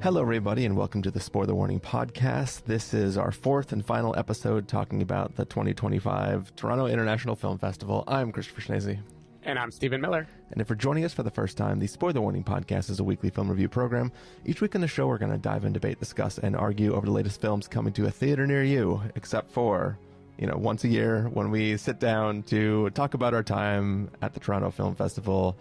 Hello, everybody, and welcome to the Spoiler Warning podcast. This is our fourth and final episode talking about the 2025 Toronto International Film Festival. I'm Christopher Schnese. And I'm Stephen Miller. And if you're joining us for the first time, the Spoiler Warning podcast is a weekly film review program. Each week on the show, we're going to dive in, debate, discuss, and argue over the latest films coming to a theater near you, except for, once a year when we sit down to talk about our time at the Toronto Film Festival.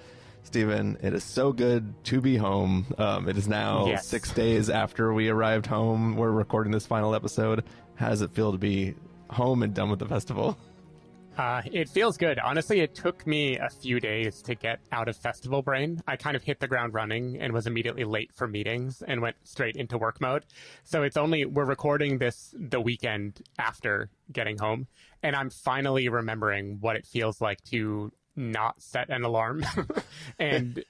Stephen, it is so good to be home. It is now 6 days after we arrived home. We're recording this final episode. How does it feel to be home and done with the festival? It feels good. Honestly, it took me a few days to get out of festival brain. I kind of hit the ground running and was immediately late for meetings and went straight into work mode. So we're recording this the weekend after getting home, and I'm finally remembering what it feels like to not set an alarm and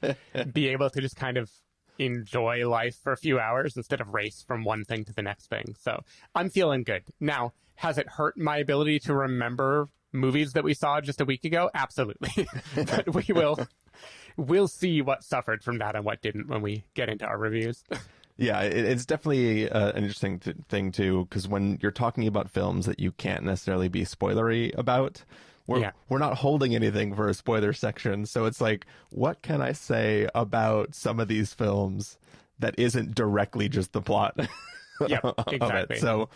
be able to just kind of enjoy life for a few hours instead of race from one thing to the next thing. So I'm feeling good. Now, has it hurt my ability to remember movies that we saw just a week ago? Absolutely. But we'll see what suffered from that and what didn't when we get into our reviews. Yeah, it's definitely an interesting thing, too, because when you're talking about films that you can't necessarily be spoilery about, we're not holding anything for a spoiler section. So it's like, what can I say about some of these films that isn't directly just the plot? Yep, exactly. So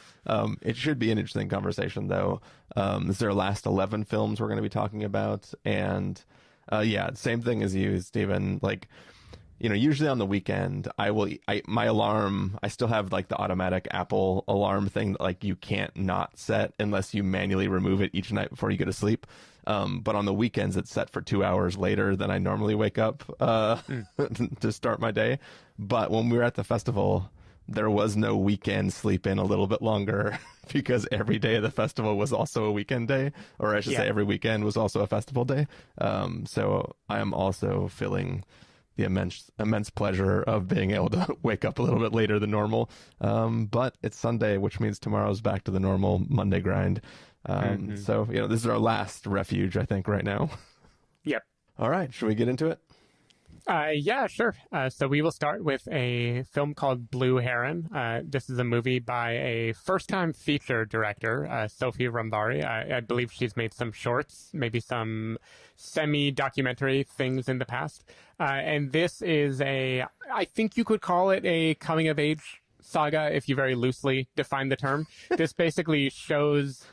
it should be an interesting conversation, though. This is our last 11 films we're going to be talking about. And same thing as you, Stephen. Usually on the weekend, my alarm, I still have the automatic Apple alarm thing that you can't not set unless you manually remove it each night before you go to sleep. But on the weekends, it's set for 2 hours later than I normally wake up to start my day. But when we were at the festival, there was no weekend sleep in a little bit longer because every day of the festival was also a weekend day, or I should say every weekend was also a festival day. So I am also feeling the immense pleasure of being able to wake up a little bit later than normal. But it's Sunday, which means tomorrow's back to the normal Monday grind. So, this is our last refuge, I think, right now. Yep. All right. Should we get into it? Yeah, sure. So we will start with a film called Blue Heron. This is a movie by a first-time feature director, Sophie Rambari. I believe she's made some shorts, maybe some semi-documentary things in the past. And this is I think you could call it a coming-of-age saga, if you very loosely define the term. This basically shows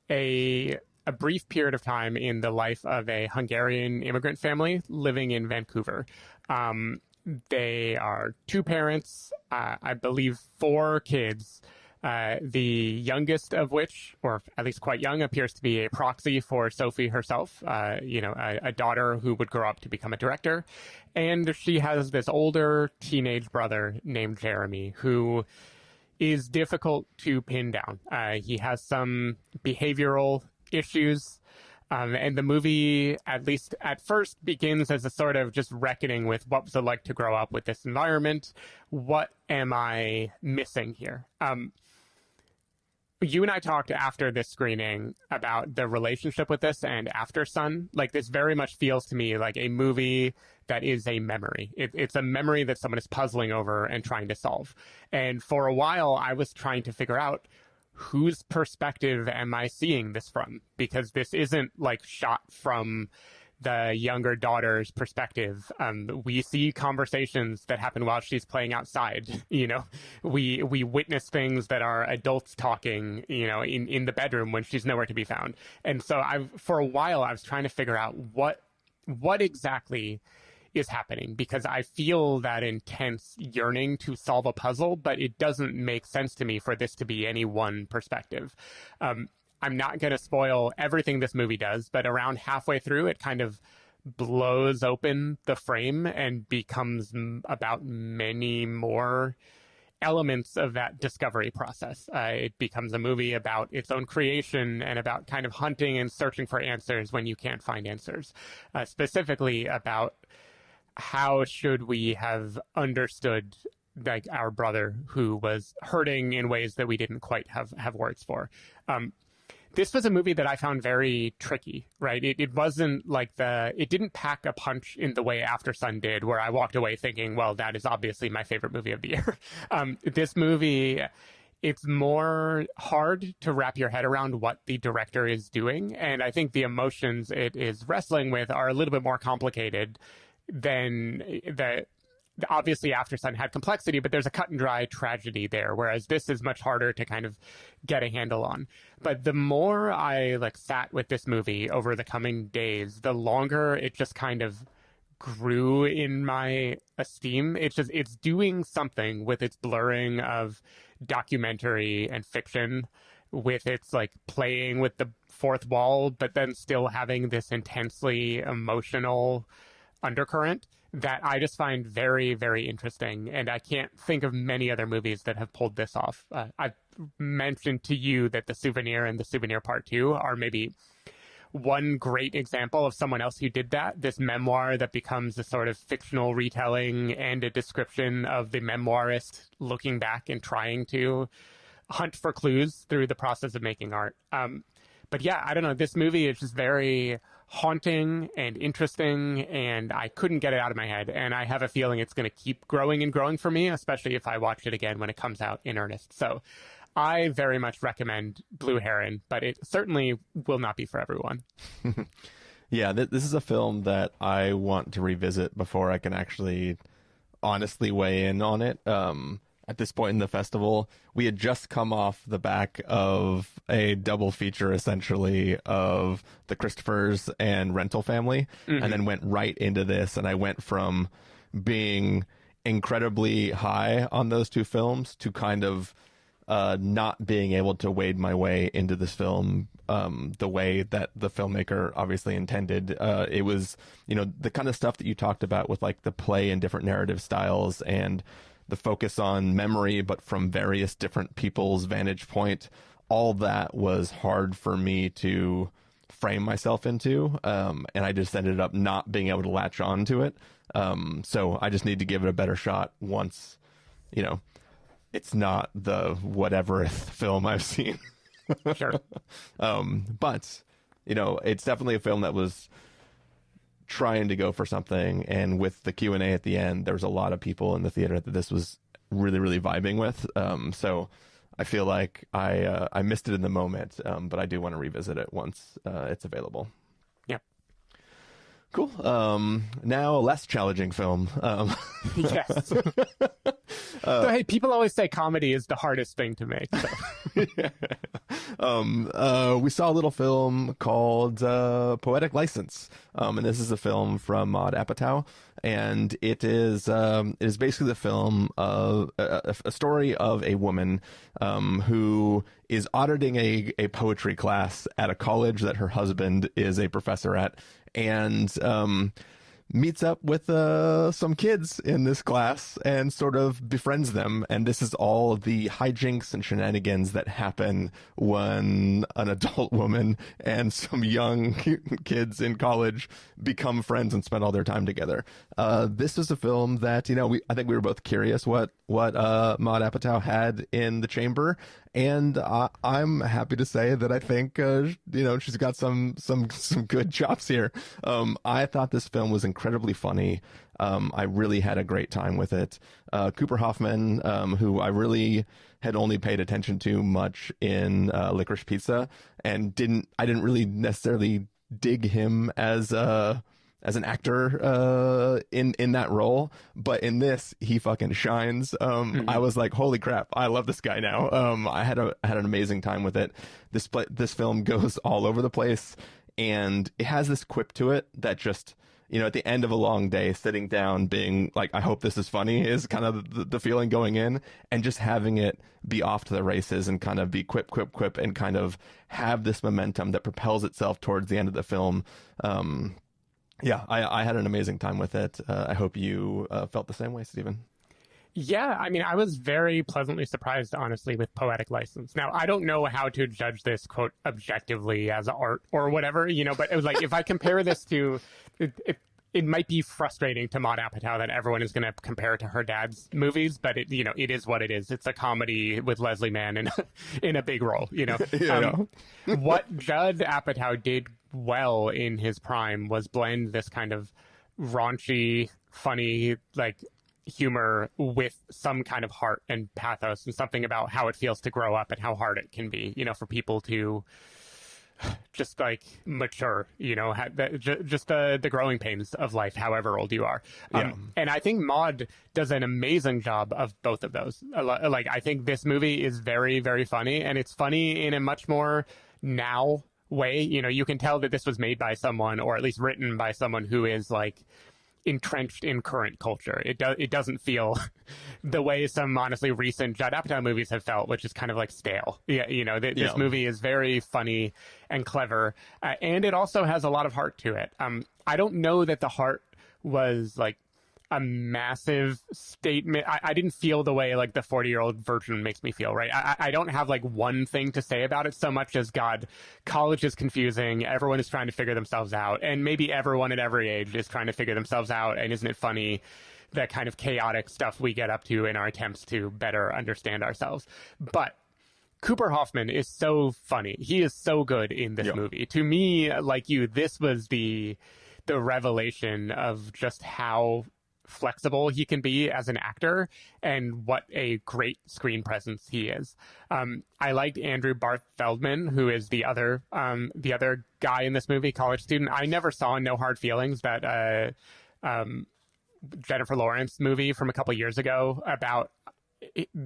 a brief period of time in the life of a Hungarian immigrant family living in Vancouver. They are two parents, I believe 4 kids, the youngest of which, or at least quite young, appears to be a proxy for Sophie herself, a daughter who would grow up to become a director. And she has this older teenage brother named Jeremy, who is difficult to pin down. He has some behavioral issues. And the movie, at least at first, begins as a sort of just reckoning with what was it like to grow up with this environment. What am I missing here? You and I talked after this screening about the relationship with this and After Sun. This very much feels to me like a movie that is a memory. It's a memory that someone is puzzling over and trying to solve. And for a while, I was trying to figure out, whose perspective am I seeing this from? Because this isn't shot from the younger daughter's perspective. We see conversations that happen while she's playing outside. We witness things that are adults talking, in the bedroom when she's nowhere to be found. And so for a while, I was trying to figure out what exactly is happening, because I feel that intense yearning to solve a puzzle, but it doesn't make sense to me for this to be any one perspective. I'm not going to spoil everything this movie does, but around halfway through, it kind of blows open the frame and becomes about many more elements of that discovery process. It becomes a movie about its own creation and about kind of hunting and searching for answers when you can't find answers. Specifically about how should we have understood our brother who was hurting in ways that we didn't quite have words for. this was a movie that I found very tricky, right? It wasn't like it didn't pack a punch in the way After Sun did, where I walked away thinking, well, that is obviously my favorite movie of the year. This movie, it's more hard to wrap your head around what the director is doing. And I think the emotions it is wrestling with are a little bit more complicated than obviously After Sun had complexity, but there's a cut and dry tragedy there, whereas this is much harder to kind of get a handle on. But the more I sat with this movie over the coming days, the longer it just kind of grew in my esteem. It's doing something with its blurring of documentary and fiction, with its playing with the fourth wall, but then still having this intensely emotional undercurrent that I just find very, very interesting. And I can't think of many other movies that have pulled this off. I've mentioned to you that The Souvenir and The Souvenir Part 2 are maybe one great example of someone else who did that. This memoir that becomes a sort of fictional retelling and a description of the memoirist looking back and trying to hunt for clues through the process of making art. But yeah, I don't know. This movie is just very haunting and interesting, and I couldn't get it out of my head. And I have a feeling it's going to keep growing and growing for me, especially if I watch it again when it comes out in earnest. So I very much recommend Blue Heron, but it certainly will not be for everyone. Yeah, this is a film that I want to revisit before I can actually honestly weigh in on it. At this point in the festival, we had just come off the back of a double feature, essentially, of The Christophers and Rental Family, and then went right into this. And I went from being incredibly high on those two films to kind of not being able to wade my way into this film the way that the filmmaker obviously intended. It was, the kind of stuff that you talked about with the play and different narrative styles and the focus on memory, but from various different people's vantage point. All that was hard for me to frame myself into, and I just ended up not being able to latch on to it. So I just need to give it a better shot once, it's not the whateverth film I've seen. Sure. But, it's definitely a film that was trying to go for something, and with the Q&A at the end, there was a lot of people in the theater that this was really, really vibing with. So I feel like I missed it in the moment, but I do want to revisit it once it's available. Yeah. Cool. Now a less challenging film. Yes. So, hey, people always say comedy is the hardest thing to make. So. We saw a little film called Poetic License, and this is a film from Maud Apatow, and it is basically the film of a story of a woman who is auditing a poetry class at a college that her husband is a professor at, and meets up with some kids in this class and sort of befriends them. And this is all the hijinks and shenanigans that happen when an adult woman and some young kids in college become friends and spend all their time together. This is a film that, I think we were both curious what Maud Apatow had in the chamber. And I'm happy to say that I think, she's got some good chops here. I thought this film was incredibly funny. I really had a great time with it. Cooper Hoffman, who I really had only paid attention to much in Licorice Pizza, and I didn't really necessarily dig him as an actor in that role, but in this he fucking shines. I was like, holy crap, I love this guy now. I had an amazing time with it. This film goes all over the place, and it has this quip to it that just, at the end of a long day, sitting down being like, I hope this is funny, is kind of the feeling going in, and just having it be off to the races and kind of be quip, quip, quip, and kind of have this momentum that propels itself towards the end of the film. Yeah, I had an amazing time with it. I hope you felt the same way, Stephen. Yeah, I mean, I was very pleasantly surprised, honestly, with Poetic License. Now, I don't know how to judge this, quote, objectively as art or whatever, but it was like, if I compare this to, it might be frustrating to Maud Apatow that everyone is going to compare it to her dad's movies, but it, you know, it is what it is. It's a comedy with Leslie Mann in a big role, you know. What Judd Apatow did well in his prime was blend this kind of raunchy, funny, like, humor with some kind of heart and pathos and something about how it feels to grow up and how hard it can be, you know, for people to just like mature, you know, just the growing pains of life, however old you are. And I think Maud does an amazing job of both of those. Like, I think this movie is very, very funny, and it's funny in a much more now way. You know, you can tell that this was made by someone, or at least written by someone who is like entrenched in current culture. It doesn't feel the way some honestly recent Judd Apatow movies have felt, which is kind of like stale. Yeah, you know, this movie is very funny and clever, and it also has a lot of heart to it. I don't know that the heart was like a massive statement. I didn't feel the way like the 40-year-old virgin makes me feel, right? I don't have like one thing to say about it so much as, God, college is confusing. Everyone is trying to figure themselves out. And maybe everyone at every age is trying to figure themselves out. And isn't it funny that kind of chaotic stuff we get up to in our attempts to better understand ourselves? But Cooper Hoffman is so funny. He is so good in this movie. To me, like you, this was the revelation of just how flexible he can be as an actor and what a great screen presence he is. I liked Andrew Barth Feldman, who is the other guy in this movie, college student. I never saw No Hard Feelings, that Jennifer Lawrence movie from a couple years ago about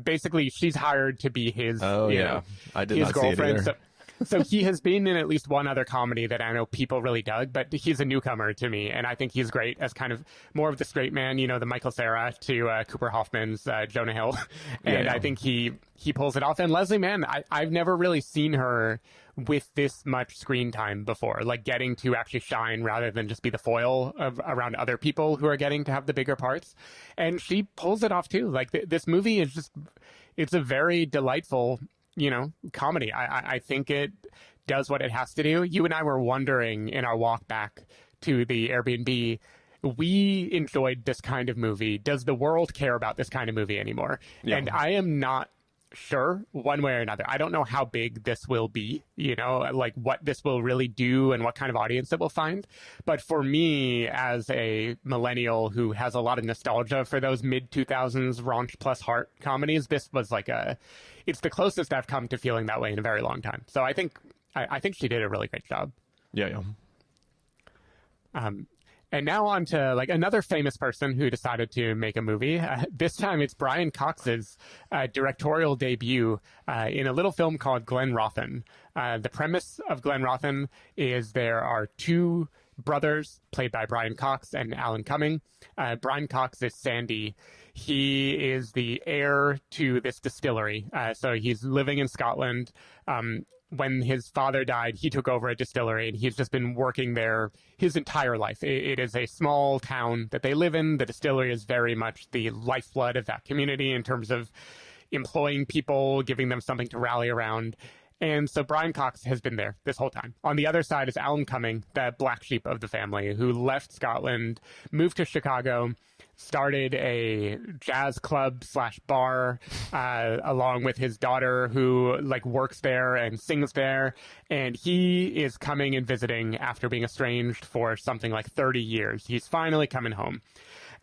basically she's hired to be his I did his not girlfriend. see it either. So he has been in at least one other comedy that I know people really dug, but he's a newcomer to me, and I think he's great as kind of more of the straight man, you know, the Michael Cera to Cooper Hoffman's Jonah Hill, and I think he pulls it off. And Leslie Mann, I've never really seen her with this much screen time before, like getting to actually shine rather than just be the foil around other people who are getting to have the bigger parts, and she pulls it off too. Like this movie is just, it's a very delightful, you know, comedy. I think it does what it has to do. You and I were wondering in our walk back to the Airbnb, we enjoyed this kind of movie. Does the world care about this kind of movie anymore? Yeah. And I am not sure one way or another. I don't know how big this will be, you know, like what this will really do and what kind of audience it will find. But for me, as a millennial who has a lot of nostalgia for those mid-2000s raunch plus heart comedies, this was like it's the closest I've come to feeling that way in a very long time. So I think she did a really great job. Yeah. And now on to like another famous person who decided to make a movie. This time it's Brian Cox's directorial debut in a little film called Glenrothan. The premise of Glenrothan is there are two brothers played by Brian Cox and Alan Cumming. Brian Cox is Sandy. He is the heir to this distillery. So he's living in Scotland. When his father died, he took over a distillery, and he's just been working there his entire life. It is a small town that they live in. The distillery is very much the lifeblood of that community in terms of employing people, giving them something to rally around. And so Brian Cox has been there this whole time. On the other side is Alan Cumming, the black sheep of the family, who left Scotland, moved to Chicago, started a jazz club / bar along with his daughter, who like works there and sings there. And he is coming and visiting after being estranged for something like 30 years. He's finally coming home.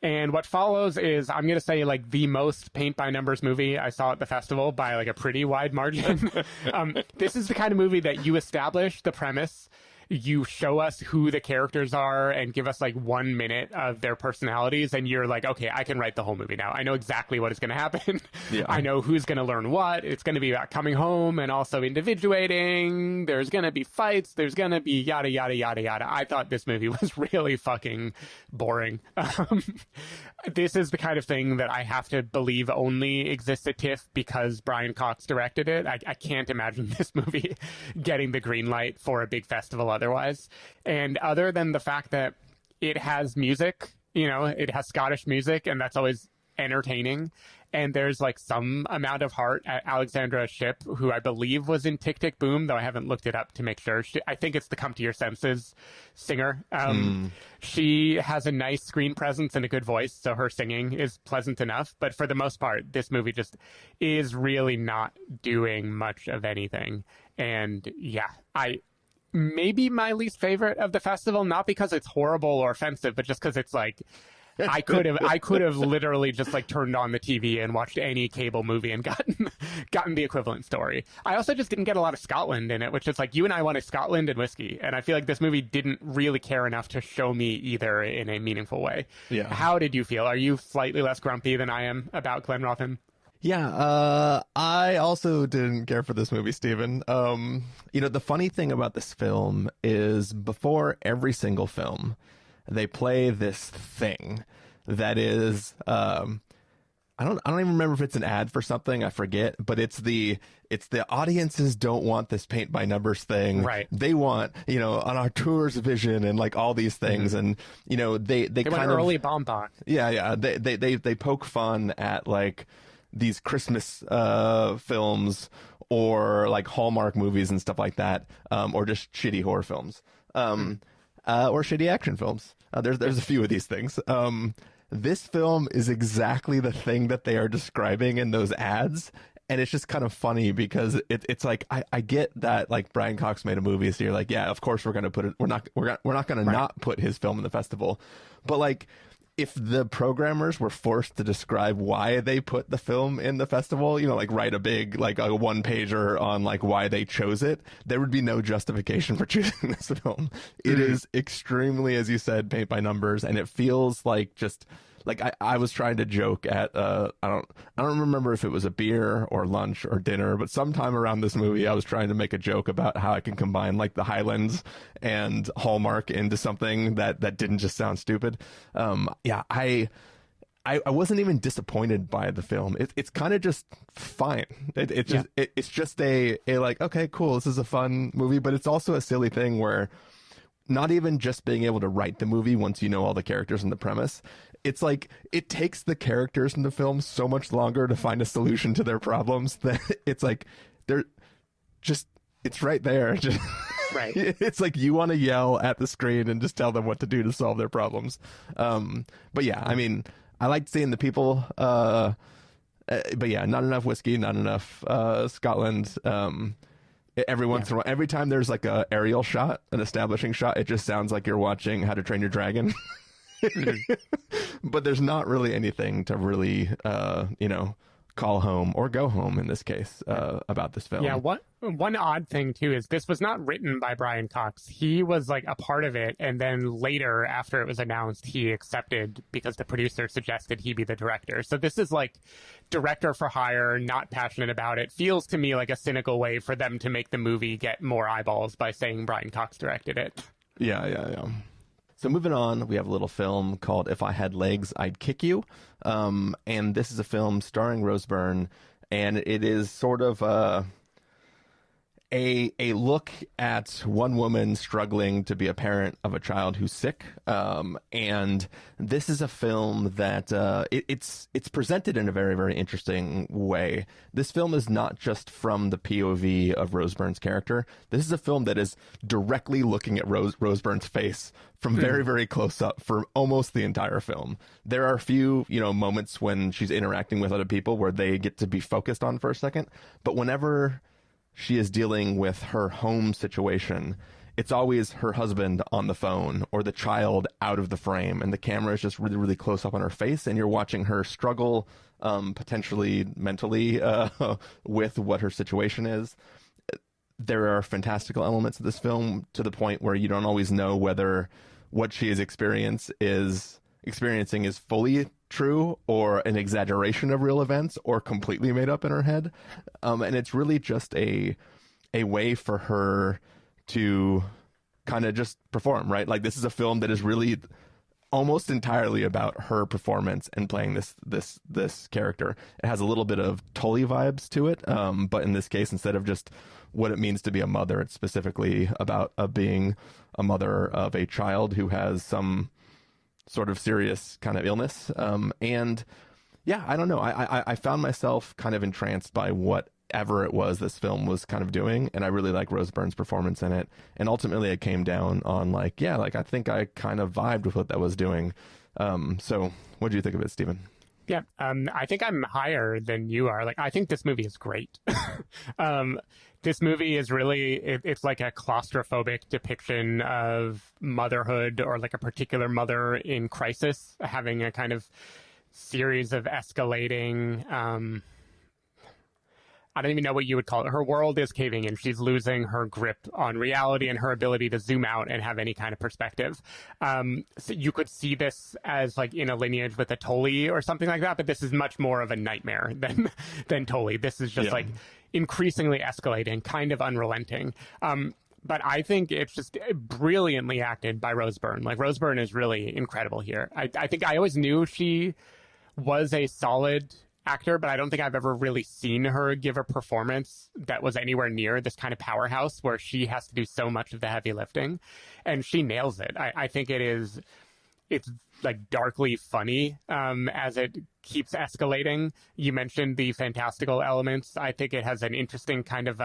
And what follows is, I'm going to say, like, the most paint-by-numbers movie I saw at the festival by, like, a pretty wide margin. This is the kind of movie that you establish the premise, you show us who the characters are and give us, like, 1 minute of their personalities, and you're like, okay, I can write the whole movie now. I know exactly what is going to happen. Yeah. I know who's going to learn what. It's going to be about coming home and also individuating. There's going to be fights. There's going to be yada, yada, yada, yada. I thought this movie was really fucking boring. This is the kind of thing that I have to believe only exists at TIFF because Brian Cox directed it. I can't imagine this movie getting the green light for a big festival otherwise. And other than the fact that it has music, you know, it has Scottish music, and that's always entertaining. and there's like some amount of heart at Alexandra Shipp, who I believe was in Tick Tick Boom, though I haven't looked it up to make sure. I think it's the Come to Your Senses singer. She has a nice screen presence and a good voice, so her singing is pleasant enough. But for the most part, this movie just is really not doing much of anything. And yeah, maybe my least favorite of the festival, not because it's horrible or offensive, but just because it's like, I could have literally just like turned on the TV and watched any cable movie and gotten the equivalent story. I also just didn't get a lot of Scotland in it, which is like, you and I wanted Scotland and whiskey, and I feel like this movie didn't really care enough to show me either in a meaningful way. Yeah. How did you feel? Are you slightly less grumpy than I am about Glenrothan? Yeah, I also didn't care for this movie, Stephen. The funny thing about this film is before every single film, they play this thing that is, I don't even remember if it's an ad for something, I forget, but it's the audiences don't want this paint by numbers thing. Right. They want, on our tour's vision and like all these things. And, they kind want of early bonbon. Yeah. They poke fun at like these Christmas films or like Hallmark movies and stuff like that, or just shitty horror films, or shitty action films. There's a few of these things. This film is exactly the thing that they are describing in those ads. And it's just kind of funny because it's like, I get that like Brian Cox made a movie, so you're like, yeah, of course we're going to put it, we're not going to not put his film in the festival. But like, if the programmers were forced to describe why they put the film in the festival, like write a big, like a one pager on like why they chose it, there would be no justification for choosing this film. It is extremely, as you said, paint by numbers, and it feels like just like I was trying to joke at I don't remember if it was a beer or lunch or dinner, but sometime around this movie I was trying to make a joke about how I can combine like the Highlands and Hallmark into something that didn't just sound stupid. I wasn't even disappointed by the film. It's kind of just fine. It's just a like, okay, cool, this is a fun movie, but it's also a silly thing where not even just being able to write the movie once you know all the characters and the premise. It's like it takes the characters in the film so much longer to find a solution to their problems that it's like it's right there. Right. It's like you want to yell at the screen and just tell them what to do to solve their problems. But yeah, I mean, I liked seeing the people. But yeah, not enough whiskey, not enough Scotland. Every once in a while, every time there's like a aerial shot, an establishing shot, it just sounds like you're watching How to Train Your Dragon. But there's not really anything to really, call home or go home in this case about this film. Yeah, one odd thing too is this was not written by Brian Cox. He was like a part of it, and then later, after it was announced, he accepted because the producer suggested he be the director. So this is like director for hire, not passionate about it. Feels to me like a cynical way for them to make the movie get more eyeballs by saying Brian Cox directed it. Yeah. So moving on, we have a little film called If I Had Legs, I'd Kick You. And this is a film starring Rose Byrne, and it is sort of a look at one woman struggling to be a parent of a child who's sick. And this is a film that it's presented in a very, very interesting way. This film is not just from the POV of Rose Byrne's character. This is a film that is directly looking at Rose Byrne's face from very, very close up for almost the entire film. There are a few, moments when she's interacting with other people where they get to be focused on for a second. But whenever she is dealing with her home situation, it's always her husband on the phone or the child out of the frame, and the camera is just really, really close up on her face, and you're watching her struggle, potentially mentally, with what her situation is. There are fantastical elements of this film to the point where you don't always know whether what she is experiencing is fully true or an exaggeration of real events or completely made up in her head. And it's really just a way for her to kind of just perform, right? Like, this is a film that is really almost entirely about her performance and playing this character. It has a little bit of Tully vibes to it, but in this case, instead of just what it means to be a mother, it's specifically about being a mother of a child who has some sort of serious kind of illness. And Yeah, I don't know. I found myself kind of entranced by whatever it was this film was kind of doing, and I really like Rose Byrne's performance in it. And ultimately, it came down on like, yeah, like I think I kind of vibed with what that was doing. So what do you think of it, Stephen? Yeah, I think I'm higher than you are. Like, I think this movie is great. This movie is really, it's like a claustrophobic depiction of motherhood, or like a particular mother in crisis, having a kind of series of escalating, I don't even know what you would call it. Her world is caving in. She's losing her grip on reality and her ability to zoom out and have any kind of perspective. So you could see this as like in a lineage with a Tully or something like that, but this is much more of a nightmare than Tully. This is just like increasingly escalating, kind of unrelenting. But I think it's just brilliantly acted by Rose Byrne. Like, Rose Byrne is really incredible here. I think I always knew she was a solid actor, but I don't think I've ever really seen her give a performance that was anywhere near this kind of powerhouse where she has to do so much of the heavy lifting, and she nails it. I think it's like darkly funny as it keeps escalating. You mentioned the fantastical elements. I think it has an interesting kind of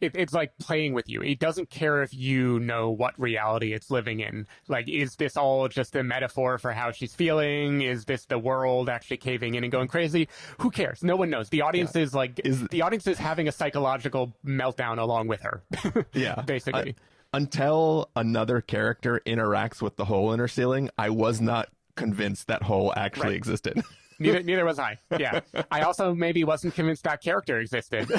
it's like playing with you. It doesn't care if you know what reality it's living in. Like, is this all just a metaphor for how she's feeling? Is this the world actually caving in and going crazy? Who cares? No one knows. The audience is like, the audience is having a psychological meltdown along with her. Yeah. Basically. Until another character interacts with the hole in her ceiling, I was not convinced that hole actually existed. Neither was I. Yeah. I also maybe wasn't convinced that character existed.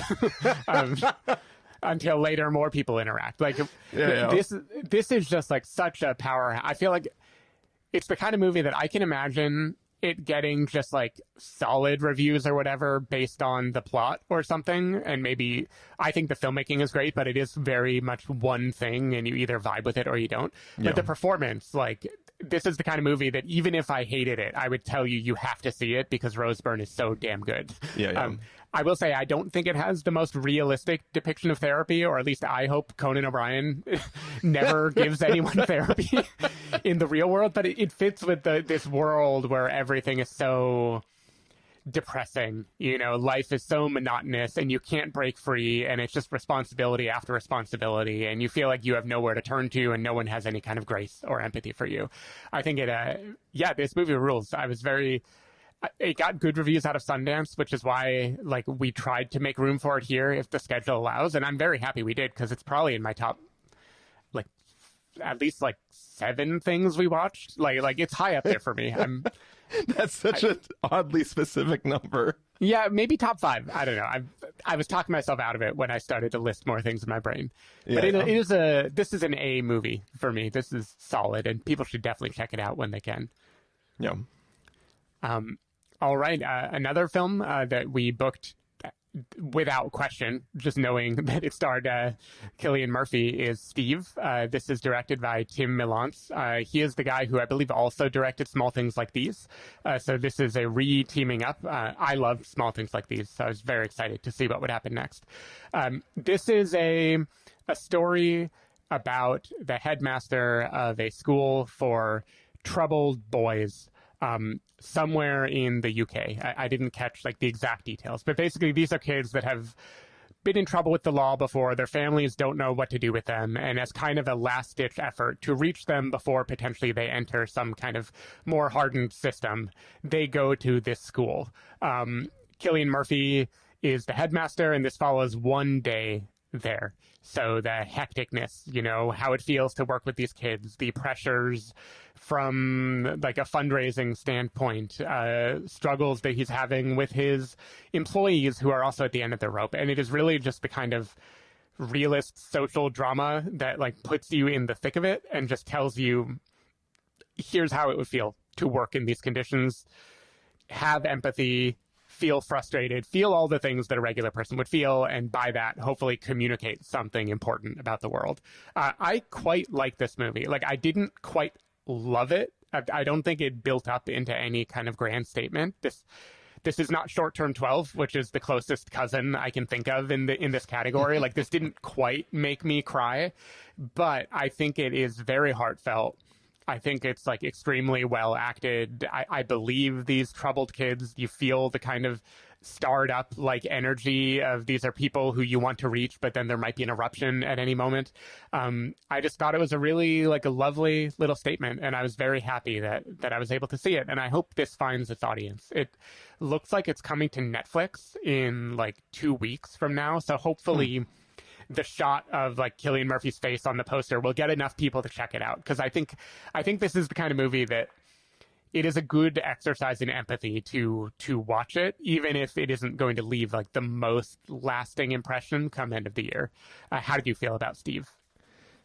Until later more people interact. Like, this is just like such a power. I feel like it's the kind of movie that I can imagine it getting just like solid reviews or whatever based on the plot or something. And maybe I think the filmmaking is great, but it is very much one thing and you either vibe with it or you don't. But the performance, like, this is the kind of movie that even if I hated it, I would tell you have to see it because Rose Byrne is so damn good. I will say I don't think it has the most realistic depiction of therapy, or at least I hope Conan O'Brien never gives anyone therapy in the real world, but it fits with this world where everything is so depressing. You know, life is so monotonous and you can't break free, and it's just responsibility after responsibility, and you feel like you have nowhere to turn to and no one has any kind of grace or empathy for you. I think this movie rules. It got good reviews out of Sundance, which is why like we tried to make room for it here if the schedule allows, and I'm very happy we did because it's probably in my top like at least like 7 things we watched. Like it's high up there for me. That's such an oddly specific number. Yeah, maybe top 5. I don't know. I was talking myself out of it when I started to list more things in my brain. But this is an A movie for me. This is solid, and people should definitely check it out when they can. Yeah. All right. Another film that we booked without question, just knowing that it starred Cillian Murphy, is Steve. This is directed by Tim Millance. He is the guy who I believe also directed Small Things Like These. So this is a re-teaming up. I loved Small Things Like These, so I was very excited to see what would happen next. This is a story about the headmaster of a school for troubled boys somewhere in the UK. I didn't catch like the exact details, but basically these are kids that have been in trouble with the law before. Their families don't know what to do with them, and as kind of a last-ditch effort to reach them before potentially they enter some kind of more hardened system, they go to this school. Cillian Murphy is the headmaster, and this follows one day there. So the hecticness, you know, how it feels to work with these kids, the pressures from like a fundraising standpoint, struggles that he's having with his employees who are also at the end of their rope. And it is really just the kind of realist social drama that like puts you in the thick of it and just tells you, here's how it would feel to work in these conditions, have empathy, feel frustrated, feel all the things that a regular person would feel, and by that, hopefully communicate something important about the world. I quite like this movie. Like, I didn't quite love it. I don't think it built up into any kind of grand statement. This is not Short Term 12, which is the closest cousin I can think of in this category. Like, this didn't quite make me cry, but I think it is very heartfelt. I think it's like extremely well acted. I believe these troubled kids. You feel the kind of starred up like energy of these are people who you want to reach, but then there might be an eruption at any moment. I just thought it was a really like a lovely little statement, and I was very happy that I was able to see it. And I hope this finds its audience. It looks like it's coming to Netflix in like 2 weeks from now, so hopefully. The shot of like Cillian Murphy's face on the poster will get enough people to check it out, because I think this is the kind of movie that it is a good exercise in empathy to watch it, even if it isn't going to leave like the most lasting impression come end of the year. How did you feel about Steve?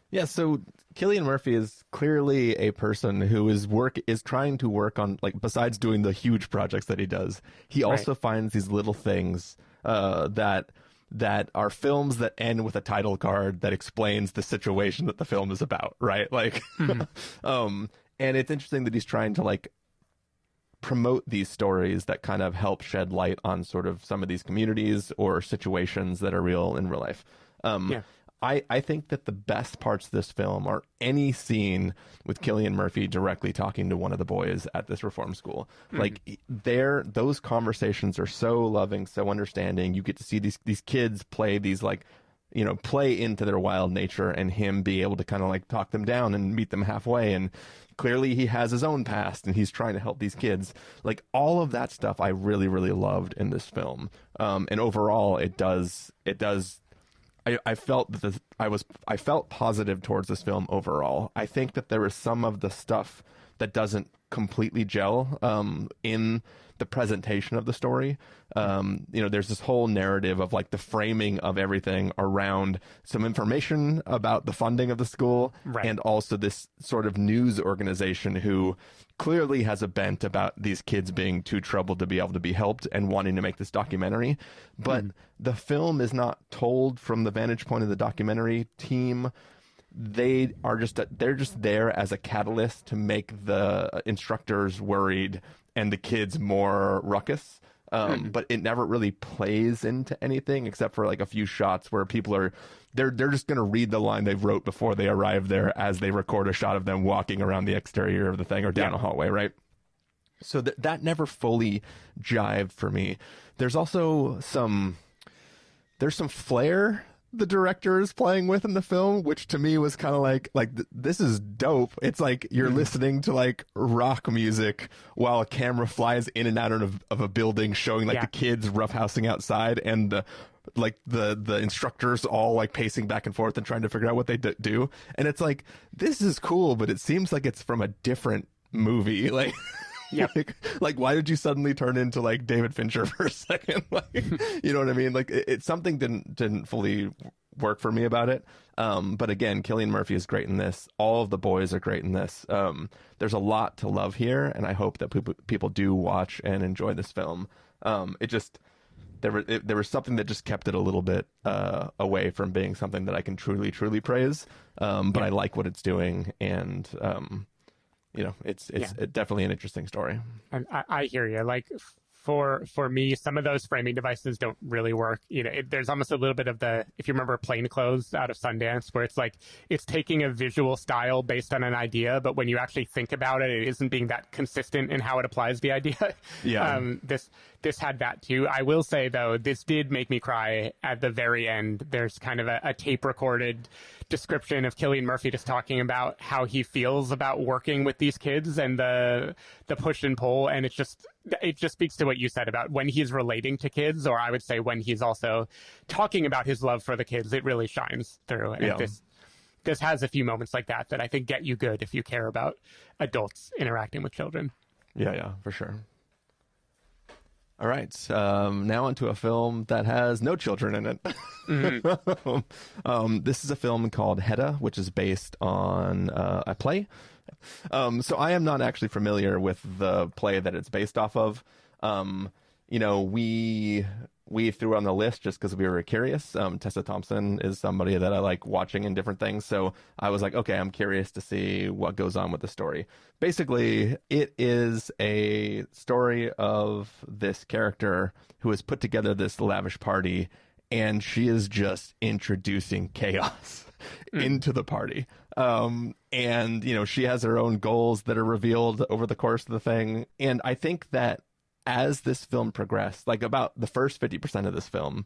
Yeah, so Cillian Murphy is clearly a person who is trying to work on, like, besides doing the huge projects that he does, he also finds these little things that are films that end with a title card that explains the situation that the film is about, right? Like, and it's interesting that he's trying to like promote these stories that kind of help shed light on sort of some of these communities or situations that are real in real life. I think that the best parts of this film are any scene with Cillian Murphy directly talking to one of the boys at this reform school. Like, those conversations are so loving, so understanding. You get to see these kids play these, like, you know, play into their wild nature, and him be able to kind of like talk them down and meet them halfway. And clearly he has his own past and he's trying to help these kids. Like, all of that stuff I really, really loved in this film. And overall it does I felt that I felt positive towards this film overall. I think that there is some of the stuff that doesn't completely gel in the presentation of the story. You know, there's this whole narrative of like the framing of everything around some information about the funding of the school, and also this sort of news organization who clearly has a bent about these kids being too troubled to be able to be helped and wanting to make this documentary. But the film is not told from the vantage point of the documentary team. They're just there as a catalyst to make the instructors worried and the kids more ruckus. But it never really plays into anything except for like a few shots where people are they're just going to read the line they wrote before they arrive there as they record a shot of them walking around the exterior of the thing or down a hallway, right? So that never fully jived for me. There's also some flair the director is playing with in the film, which to me was kind of like this is dope. It's like you're listening to like rock music while a camera flies in and out of a building, showing like the kids roughhousing outside, and the instructors all like pacing back and forth and trying to figure out what they do. And it's like, this is cool, but it seems like it's from a different movie. Like, like why did you suddenly turn into like David Fincher for a second? Like, you know what I mean? Like, it's something didn't fully work for me about it. But again, Cillian Murphy is great in this. All of the boys are great in this. There's a lot to love here, and I hope that people do watch and enjoy this film. There was something that just kept it a little bit away from being something that I can truly praise. But I like what it's doing, and you know, it's definitely an interesting story. I hear you. Like, for me, some of those framing devices don't really work. You know, there's almost a little bit of the, if you remember Plain Clothes out of Sundance, where it's like it's taking a visual style based on an idea, but when you actually think about it, it isn't being that consistent in how it applies the idea. This had that too. I will say though, this did make me cry at the very end. There's kind of a tape recorded description of Cillian Murphy just talking about how he feels about working with these kids and the push and pull, and it just speaks to what you said about when he's relating to kids, or I would say when he's also talking about his love for the kids. It really shines through. And this has a few moments like that I think get you good if you care about adults interacting with children. Yeah, for sure. All right, now onto a film that has no children in it. This is a film called Hedda, which is based on a play. So I am not actually familiar with the play that it's based off of. You know, we threw it on the list just because we were curious. Tessa Thompson is somebody that I like watching in different things. So I was like, okay, I'm curious to see what goes on with the story. Basically, it is a story of this character who has put together this lavish party, and she is just introducing chaos. into the party. And, you know, she has her own goals that are revealed over the course of the thing. And I think that as this film progressed, like about the first 50% of this film,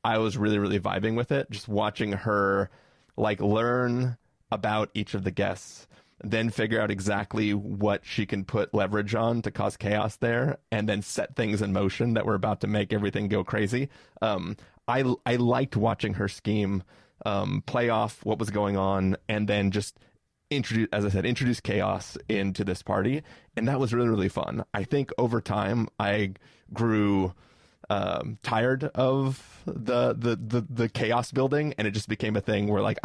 I was really, really vibing with it. Just watching her like learn about each of the guests, then figure out exactly what she can put leverage on to cause chaos there, and then set things in motion that were about to make everything go crazy. I liked watching her scheme, play off what was going on, and then just introduce chaos into this party. And that was really, really fun. I think over time I grew tired of the chaos building, and it just became a thing where like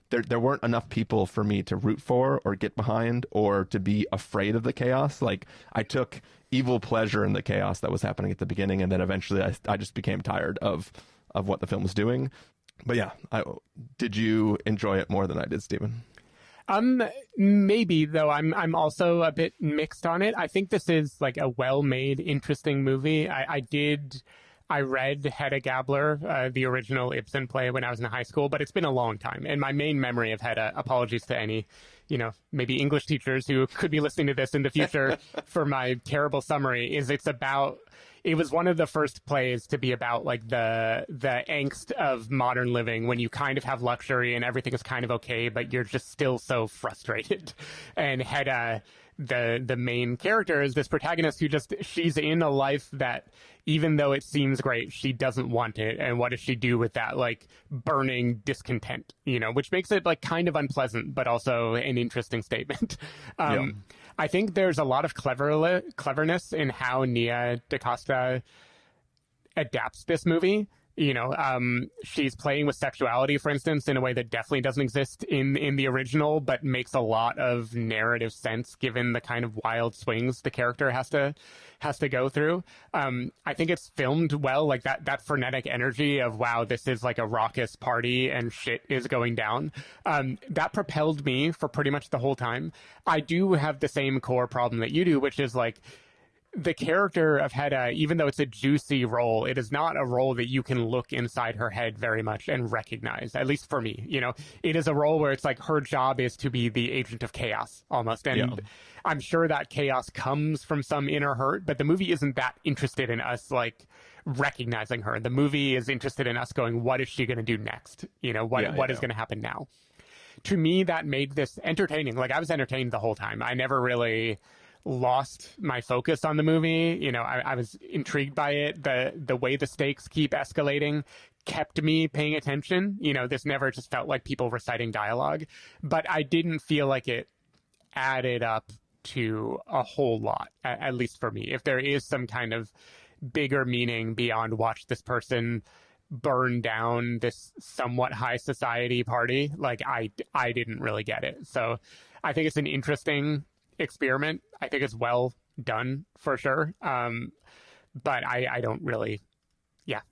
there weren't enough people for me to root for or get behind or to be afraid of the chaos. Like I took evil pleasure in the chaos that was happening at the beginning, and then eventually I just became tired of what the film was doing. But yeah, did you enjoy it more than I did, Stephen? Maybe, though I'm also a bit mixed on it. I think this is like a well-made, interesting movie. I read Hedda Gabler, the original Ibsen play, when I was in high school, but it's been a long time. And my main memory of Hedda, apologies to any, you know, maybe English teachers who could be listening to this in the future for my terrible summary, is it was one of the first plays to be about like the angst of modern living, when you kind of have luxury and everything is kind of okay, but you're just still so frustrated. And Hedda, the main character, is this protagonist who she's in a life that, even though it seems great, she doesn't want it. And what does she do with that like burning discontent, you know, which makes it like kind of unpleasant, but also an interesting statement. Yeah. I think there's a lot of cleverness in how Nia DaCosta adapts this movie. You know, she's playing with sexuality, for instance, in a way that definitely doesn't exist in the original, but makes a lot of narrative sense given the kind of wild swings the character has to go through. I think it's filmed well, like that frenetic energy of, wow, this is like a raucous party and shit is going down. That propelled me for pretty much the whole time. I do have the same core problem that you do, which is like, the character of Hedda, even though it's a juicy role, it is not a role that you can look inside her head very much and recognize, at least for me. You know, it is a role where it's like her job is to be the agent of chaos almost. And yeah. I'm sure that chaos comes from some inner hurt, but the movie isn't that interested in us like recognizing her. The movie is interested in us going, what is she going to do next? You know, what is going to happen now? To me, that made this entertaining. Like, I was entertained the whole time. I never really lost my focus on the movie. You know, I was intrigued by it. The way the stakes keep escalating kept me paying attention. You know, this never just felt like people reciting dialogue, but I didn't feel like it added up to a whole lot, at least for me. If there is some kind of bigger meaning beyond watch this person burn down this somewhat high society party, like I didn't really get it. So I think it's an interesting experiment. I think it's well done for sure. But I don't really,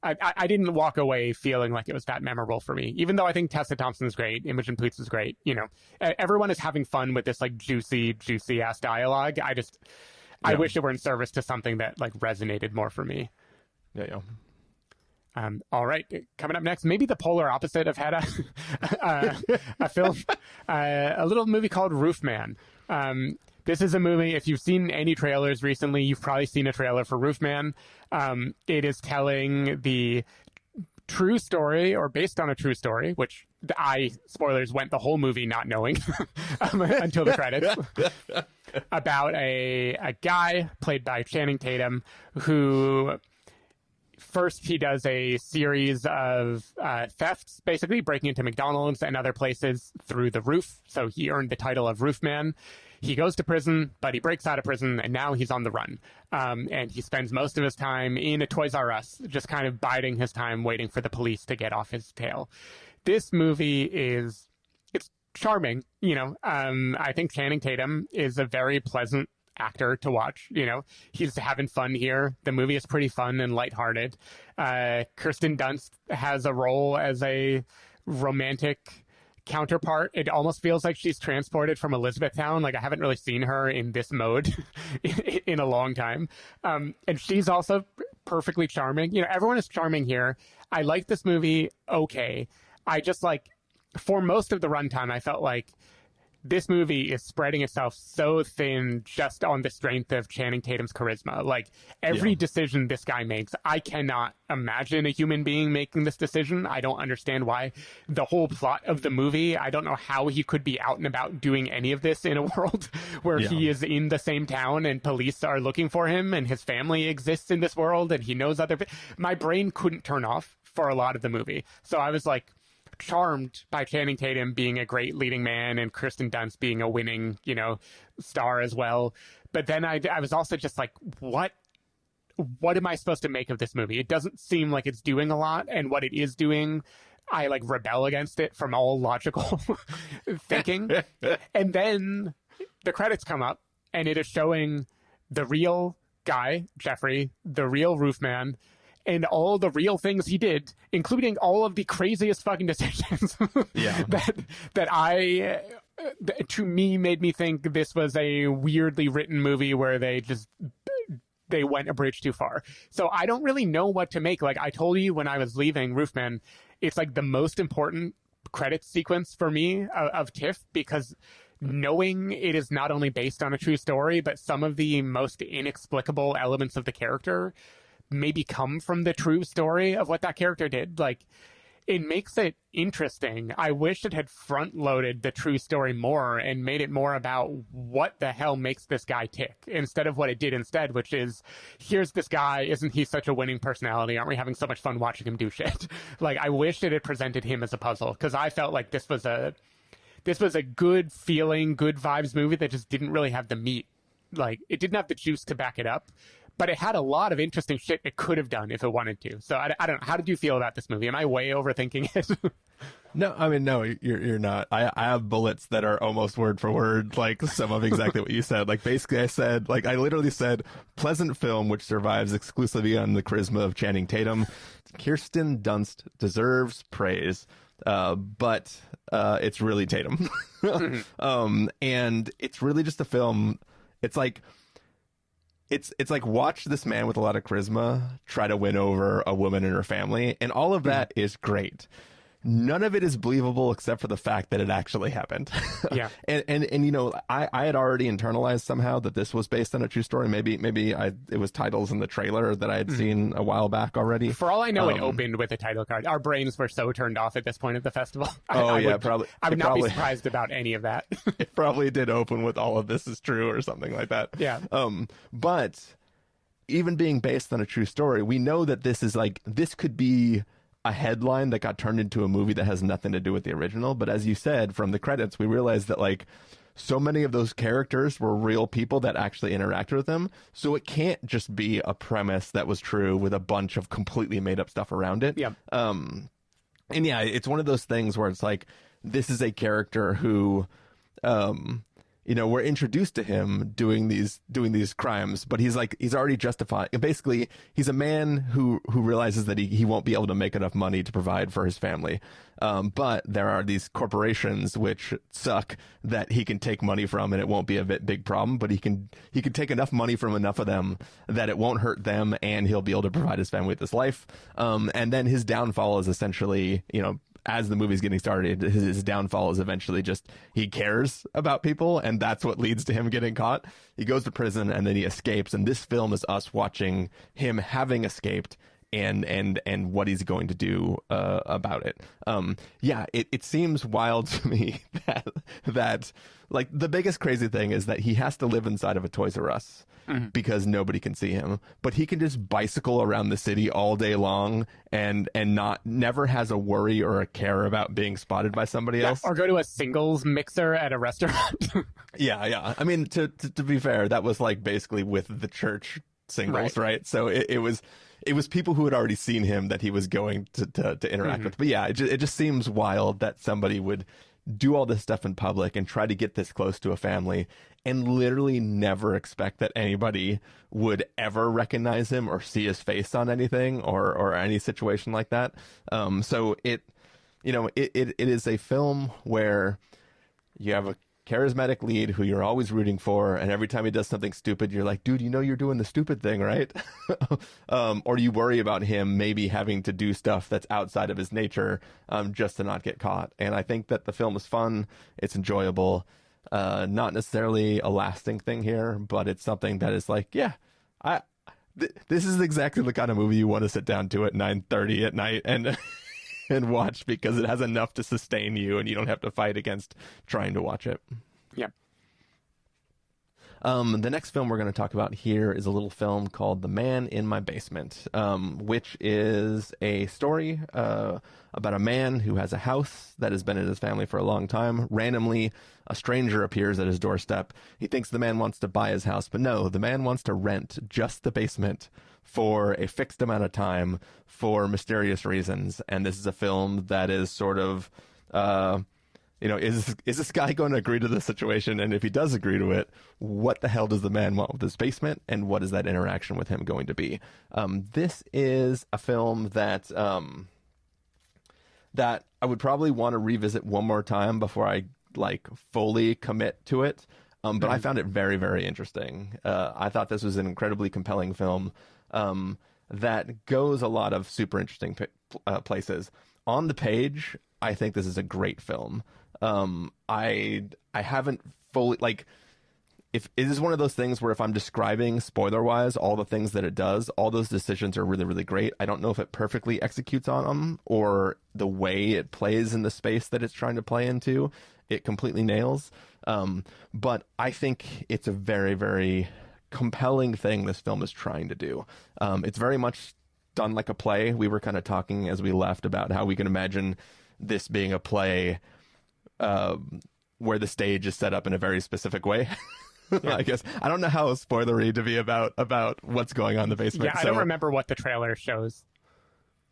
I didn't walk away feeling like it was that memorable for me, even though I think Tessa Thompson is great. Imogen Poots is great. You know, everyone is having fun with this like juicy ass dialogue. I wish it were in service to something that like resonated more for me. Yeah. All right, coming up next, maybe the polar opposite of Hedda, a film, a little movie called Roofman. This is a movie, if you've seen any trailers recently, you've probably seen a trailer for Roofman. It is telling the true story, or based on a true story, which spoilers, went the whole movie not knowing until the credits, about a guy played by Channing Tatum who... First, he does a series of thefts, basically breaking into McDonald's and other places through the roof. So he earned the title of Roofman. He goes to prison, but he breaks out of prison, and now he's on the run. And he spends most of his time in a Toys R Us, just kind of biding his time, waiting for the police to get off his tail. This movie it's charming. You know, I think Channing Tatum is a very pleasant actor to watch. You know, he's having fun here. The movie is pretty fun and lighthearted. Kirsten Dunst has a role as a romantic counterpart. It almost feels like she's transported from Elizabethtown. Like, I haven't really seen her in this mode in a long time. And she's also perfectly charming. You know, everyone is charming here. I like this movie okay. I just like for most of the runtime, I felt like this movie is spreading itself so thin just on the strength of Channing Tatum's charisma. Like, every decision this guy makes, I cannot imagine a human being making this decision. I don't understand why. The whole plot of the movie, I don't know how he could be out and about doing any of this in a world where he is in the same town and police are looking for him and his family exists in this world and he knows other... My brain couldn't turn off for a lot of the movie. So I was like, charmed by Channing Tatum being a great leading man and Kirsten Dunst being a winning, star as well. But then I was also just like, what am I supposed to make of this movie? It doesn't seem like it's doing a lot, and what it is doing, I like rebel against it from all logical thinking. And then the credits come up and it is showing the real guy, Jeffrey, the real Roofman, and all the real things he did, including all of the craziest fucking decisions that to me made me think this was a weirdly written movie where they went a bridge too far. So I don't really know what to make. Like I told you when I was leaving Roofman, it's like the most important credits sequence for me of TIFF, because knowing it is not only based on a true story, but some of the most inexplicable elements of the character maybe come from the true story of what that character did. Like, it makes it interesting. I wish it had front loaded the true story more and made it more about what the hell makes this guy tick, instead of what it did instead, which is, here's this guy, isn't he such a winning personality? Aren't we having so much fun watching him do shit? Like, I wish it had presented him as a puzzle, because I felt like this was a good feeling, good vibes movie that just didn't really have the meat. Like, it didn't have the juice to back it up. But it had a lot of interesting shit it could have done if it wanted to. So I don't know. How did you feel about this movie? Am I way overthinking it? No, I mean, no, you're not. I have bullets that are almost word for word, like some of exactly what you said. Like, basically I literally said, pleasant film which survives exclusively on the charisma of Channing Tatum. Kirsten Dunst deserves praise. But it's really Tatum. And it's really just a film. It's like watch this man with a lot of charisma try to win over a woman and her family, and all of that is great. None of it is believable except for the fact that it actually happened. Yeah. and I had already internalized somehow that this was based on a true story. Maybe it was titles in the trailer that I had seen a while back already. For all I know, it opened with a title card. Our brains were so turned off at this point of the festival. Probably. I would not be surprised about any of that. It probably did open with all of this is true or something like that. Yeah. But even being based on a true story, we know that this could be a headline that got turned into a movie that has nothing to do with the original. But as you said, from the credits, we realized that like so many of those characters were real people that actually interacted with them. So it can't just be a premise that was true with a bunch of completely made up stuff around it. Yeah. And yeah, it's one of those things where it's like, this is a character who, we're introduced to him doing these crimes, but he's already justified. Basically, he's a man who realizes that he won't be able to make enough money to provide for his family. But there are these corporations which suck that he can take money from, and it won't be a big problem. But he can take enough money from enough of them that it won't hurt them, and he'll be able to provide his family with his life. And then his downfall is essentially, as the movie's getting started, his downfall is eventually just he cares about people, and that's what leads to him getting caught. He goes to prison, and then he escapes, and this film is us watching him having escaped and what he's going to do about it. It seems wild to me that like the biggest crazy thing is that he has to live inside of a Toys R Us. Because nobody can see him, but he can just bicycle around the city all day long and never has a worry or a care about being spotted by somebody else, or go to a singles mixer at a restaurant. Yeah. I mean, to be fair, that was like basically with the church singles, right? So it was people who had already seen him that he was going to interact with. But yeah, it just seems wild that somebody would do all this stuff in public and try to get this close to a family and literally never expect that anybody would ever recognize him or see his face on anything or any situation like that. So it is a film where you have charismatic lead who you're always rooting for, and every time he does something stupid, you're like, dude, you know you're doing the stupid thing, right? Or you worry about him maybe having to do stuff that's outside of his nature just to not get caught. And I think that the film is fun. It's enjoyable. Not necessarily a lasting thing here, but it's something that is like, yeah, this is exactly the kind of movie you want to sit down to at 9:30 at night and and watch, because it has enough to sustain you and you don't have to fight against trying to watch it. Yeah. The next film we're going to talk about here is a little film called The Man in My Basement, which is a story about a man who has a house that has been in his family for a long time. Randomly, a stranger appears at his doorstep. He thinks the man wants to buy his house, but no, the man wants to rent just the basement for a fixed amount of time for mysterious reasons. And this is a film that is sort of, is this guy going to agree to this situation? And if he does agree to it, what the hell does the man want with his basement? And what is that interaction with him going to be? This is a film that that I would probably want to revisit one more time before I fully commit to it. But I found it very, very interesting. I thought this was an incredibly compelling film that goes a lot of super interesting places. On the page, I think this is a great film. I haven't fully, if it is one of those things where if I'm describing spoiler wise all the things that it does, all those decisions are really, really great. I don't know if it perfectly executes on them or the way it plays in the space that it's trying to play into, it completely nails. But I think it's a very, very compelling thing this film is trying to do. It's very much done like a play. We were kind of talking as we left about how we can imagine this being a play where the stage is set up in a very specific way. Yeah. I guess I don't know how spoilery to be about what's going on in the basement. Yeah, I don't remember what the trailer shows.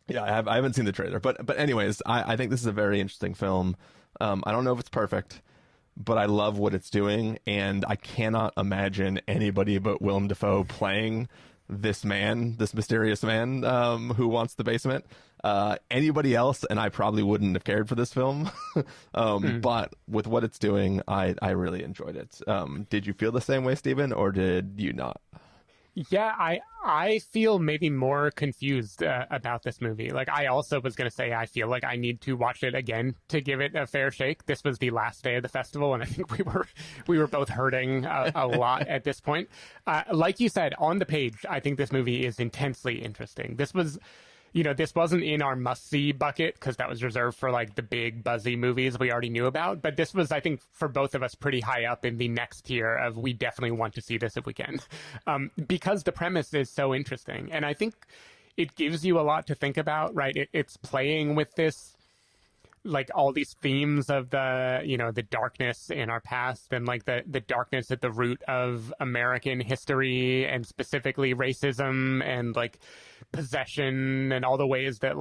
Yeah, I haven't seen the trailer, but anyways, I think this is a very interesting film. I don't know if it's perfect, but I love what it's doing, and I cannot imagine anybody but Willem Dafoe playing this man, this mysterious man who wants the basement. Anybody else, and I probably wouldn't have cared for this film. But with what it's doing, I really enjoyed it. Did you feel the same way, Stephen, or did you not? Yeah, I feel maybe more confused about this movie. I also was going to say I feel like I need to watch it again to give it a fair shake. This was the last day of the festival, and I think we were both hurting a lot at this point. Like you said, on the page, I think this movie is intensely interesting. This was... this wasn't in our must-see bucket because that was reserved for the big buzzy movies we already knew about. But this was, I think, for both of us pretty high up in the next tier of we definitely want to see this if we can, because the premise is so interesting. And I think it gives you a lot to think about, right? It's playing with this, all these themes of the darkness in our past and the darkness at the root of American history and specifically racism and possession and all the ways that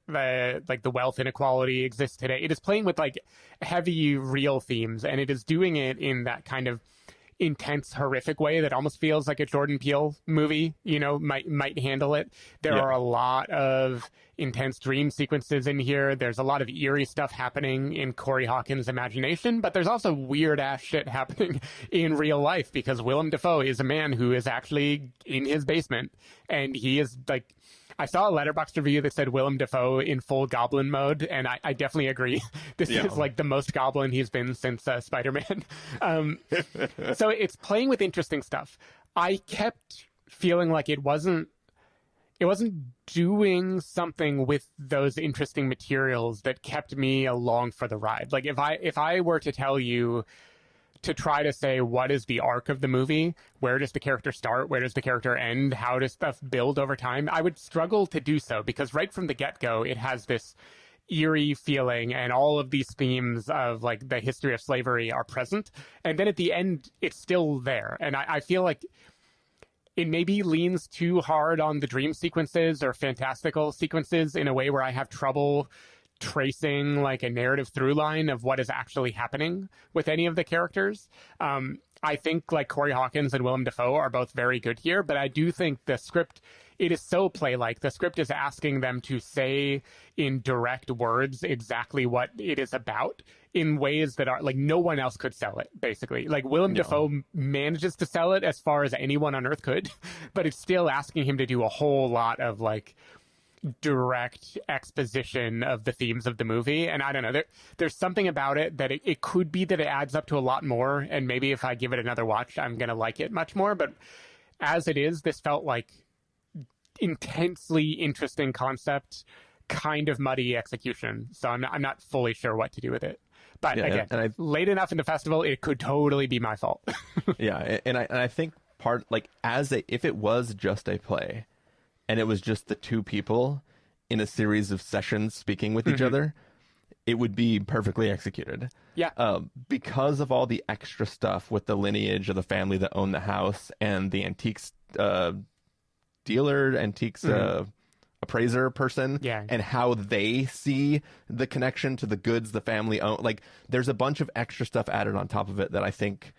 the wealth inequality exists today. It is playing with heavy real themes, and it is doing it in that kind of intense, horrific way that almost feels like a Jordan Peele movie, might handle it. There are a lot of intense dream sequences in here. There's a lot of eerie stuff happening in Corey Hawkins' imagination, but there's also weird ass shit happening in real life because Willem Dafoe is a man who is actually in his basement, and he is I saw a Letterboxd review that said Willem Dafoe in full goblin mode, and I definitely agree. This is the most goblin he's been since Spider-Man. So it's playing with interesting stuff. I kept feeling like it wasn't doing something with those interesting materials that kept me along for the ride. If I were to tell you to try to say, what is the arc of the movie? Where does the character start? Where does the character end? How does stuff build over time? I would struggle to do so because right from the get-go, it has this eerie feeling and all of these themes of the history of slavery are present. And then at the end, it's still there. And I feel like it maybe leans too hard on the dream sequences or fantastical sequences in a way where I have trouble tracing a narrative through line of what is actually happening with any of the characters. I think Corey Hawkins and Willem Dafoe are both very good here, but I do think the script it is so play-like. The script is asking them to say in direct words exactly what it is about in ways that are like no one else could sell it, basically. Like Willem Dafoe manages to sell it as far as anyone on earth could, but it's still asking him to do a whole lot of like direct exposition of the themes of the movie. And I don't know, there's something about it that it could be that it adds up to a lot more, and maybe if I give it another watch I'm gonna like it much more. But as it is, this felt like intensely interesting concept, kind of muddy execution, so I'm not fully sure what to do with it. But again, and late enough in the festival, it could totally be my fault. Yeah, and I think part, like, if it was just a play and it was just the two people in a series of sessions speaking with each other, it would be perfectly executed. Yeah. Because of all the extra stuff with the lineage of the family that owned the house and the antiques appraiser person, and how they see the connection to the goods the family own. Like, there's a bunch of extra stuff added on top of it that I think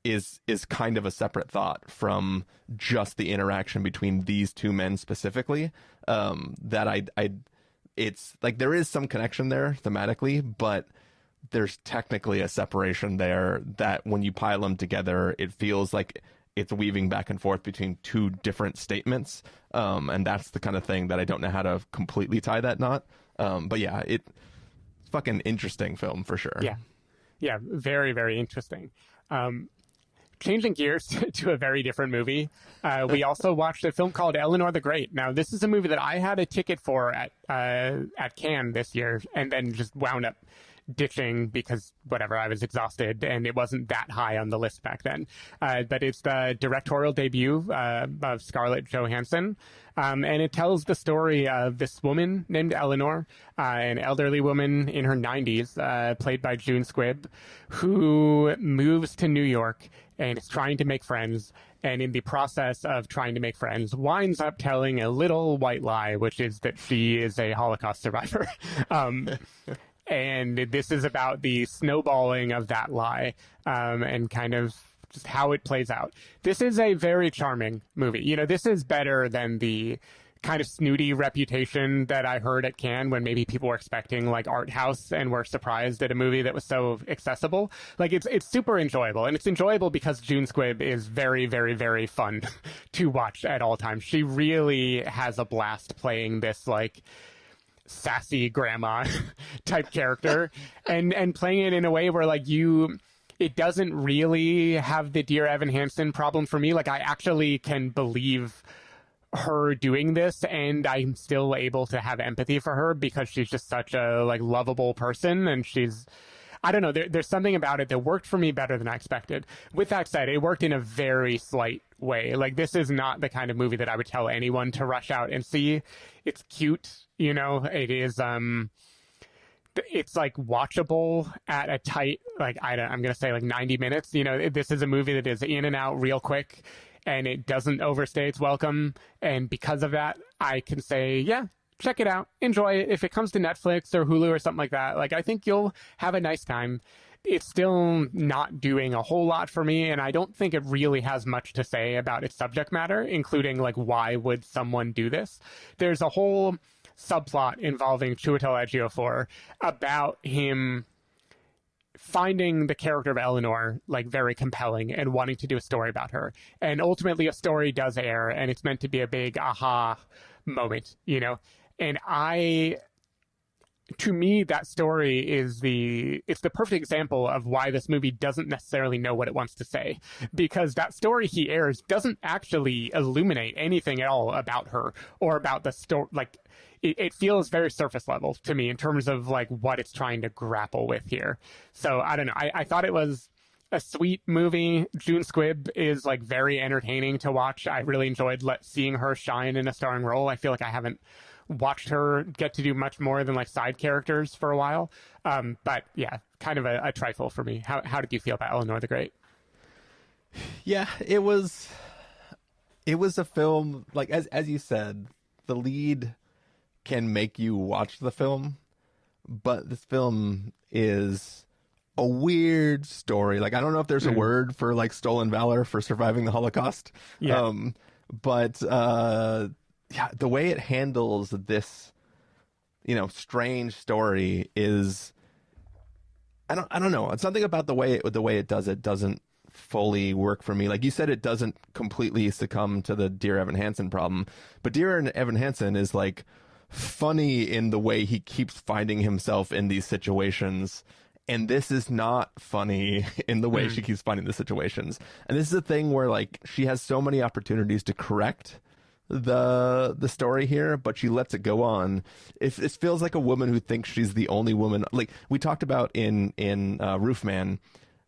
is kind of a separate thought from just the interaction between these two men specifically. It's like there is some connection there thematically, but there's technically a separation there that when you pile them together, it feels like it's weaving back and forth between two different statements. And that's the kind of thing that I don't know how to completely tie that knot. But yeah, it's fucking interesting film for sure. Yeah. Yeah. Very, very interesting. Changing gears to a very different movie, we also watched a film called Eleanor the Great. Now, this is a movie that I had a ticket for at Cannes this year, and then just wound up ditching because whatever, I was exhausted and it wasn't that high on the list back then. But it's the directorial debut of Scarlett Johansson. And it tells the story of this woman named Eleanor, an elderly woman in her 90s, played by June Squibb, who moves to New York and is trying to make friends. And in the process of trying to make friends, winds up telling a little white lie, which is that she is a Holocaust survivor. And this is about the snowballing of that lie, and kind of just how it plays out. This is a very charming movie. You know, this is better than the kind of snooty reputation that I heard at Cannes when maybe people were expecting like art house and were surprised at a movie that was so accessible. Like it's super enjoyable, and it's enjoyable because June Squibb is very, very, very fun to watch at all times. She really has a blast playing this like sassy grandma type character and playing it in a way where like it doesn't really have the Dear Evan Hansen problem for me. Like I actually can believe her doing this, and I'm still able to have empathy for her because she's just such a like lovable person, and she's, I don't know, there's something about it that worked for me better than I expected. With that said, it worked in a very slight way. Like this is not the kind of movie that I would tell anyone to rush out and see. It's cute, you know, it is it's like watchable at a tight, like I'm gonna say like 90 minutes. You know, this is a movie that is in and out real quick, and it doesn't overstay its welcome. And because of that, I can say, yeah, check it out, enjoy it. If it comes to Netflix or Hulu or something like that, like I think you'll have a nice time. It's still not doing a whole lot for me, and I don't think it really has much to say about its subject matter, including like why would someone do this. There's a whole subplot involving Chiwetel Ejiofor about him finding the character of Eleanor like very compelling and wanting to do a story about her. And ultimately a story does air, and it's meant to be a big aha moment, you know. And to me, that story is it's the perfect example of why this movie doesn't necessarily know what it wants to say, because that story he airs doesn't actually illuminate anything at all about her or about the story. Like it feels very surface level to me in terms of like what it's trying to grapple with here. So I don't know. I thought it was a sweet movie. June Squibb is like very entertaining to watch. I really enjoyed seeing her shine in a starring role. I feel like I haven't watched her get to do much more than like side characters for a while. But yeah, kind of a trifle for me. How did you feel about Eleanor the Great? Yeah, it was a film, like as you said, the lead can make you watch the film, but this film is a weird story. Like I don't know if there's a word for like stolen valor for surviving the Holocaust. Yeah. But yeah, the way it handles this, strange story is, I don't know. It's something about the way it does it doesn't fully work for me. Like you said, it doesn't completely succumb to the Dear Evan Hansen problem, but Dear Evan Hansen is like funny in the way he keeps finding himself in these situations. And this is not funny in the way she keeps finding the situations. And this is a thing where like she has so many opportunities to correct the story here, but she lets it go on. It feels like a woman who thinks she's the only woman. Like we talked about in Roofman,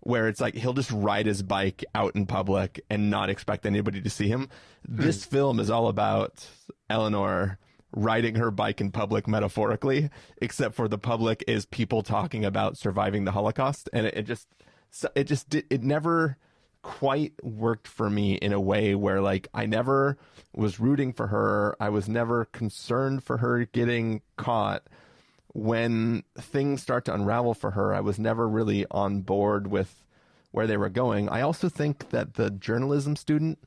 where it's like he'll just ride his bike out in public and not expect anybody to see him. This film is all about Eleanor riding her bike in public metaphorically, except for the public is people talking about surviving the Holocaust, and it never quite worked for me in a way where like I never was rooting for her. I was never concerned for her getting caught. When things start to unravel for her, I was never really on board with where they were going. I also think that the journalism student,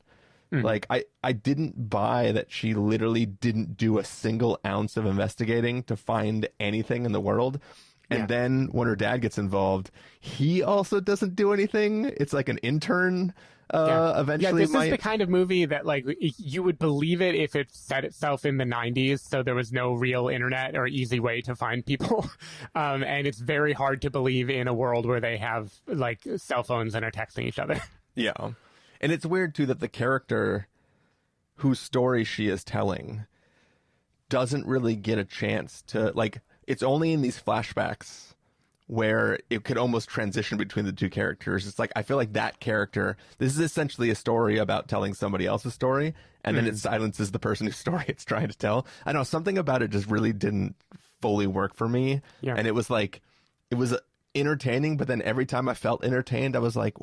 like I didn't buy that she literally didn't do a single ounce of investigating to find anything in the world. And then when her dad gets involved, he also doesn't do anything. It's like an intern eventually. This is the kind of movie that like you would believe it if it set itself in the 90s, so there was no real internet or easy way to find people. And it's very hard to believe in a world where they have like cell phones and are texting each other. Yeah. And it's weird too that the character whose story she is telling doesn't really get a chance to like, it's only in these flashbacks where it could almost transition between the two characters. It's like, I feel like that character, this is essentially a story about telling somebody else's story, and then it silences the person whose story it's trying to tell. I know something about it just really didn't fully work for me. Yeah. And it was like, it was entertaining, but then every time I felt entertained, I was like,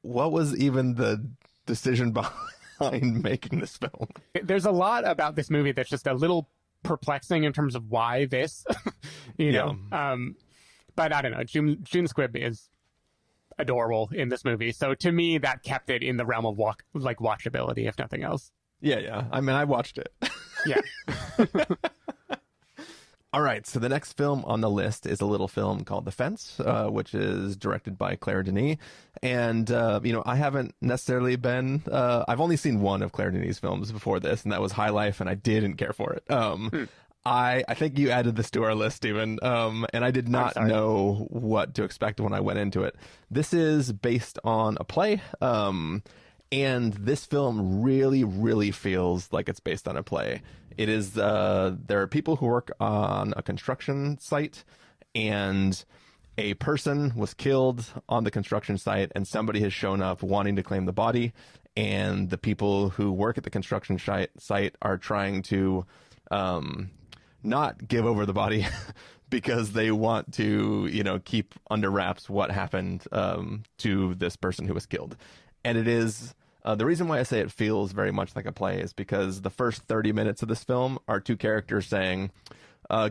what was even the decision behind making this film? There's a lot about this movie that's just a little perplexing in terms of why this, know. But I don't know. June Squibb is adorable in this movie, so to me that kept it in the realm of watchability, if nothing else. Yeah. I mean, I watched it. Yeah. All right, so the next film on the list is a little film called The Fence, which is directed by Claire Denis. And, I haven't necessarily been... I've only seen one of Claire Denis' films before this, and that was High Life, and I didn't care for it. I think you added this to our list, Stephen, and I did not know what to expect when I went into it. This is based on a play, and this film really, really feels like it's based on a play. It is, there are people who work on a construction site, and a person was killed on the construction site, and somebody has shown up wanting to claim the body, and the people who work at the construction site are trying to not give over the body because they want to, keep under wraps what happened to this person who was killed. And it is... the reason why I say it feels very much like a play is because the first 30 minutes of this film are two characters saying,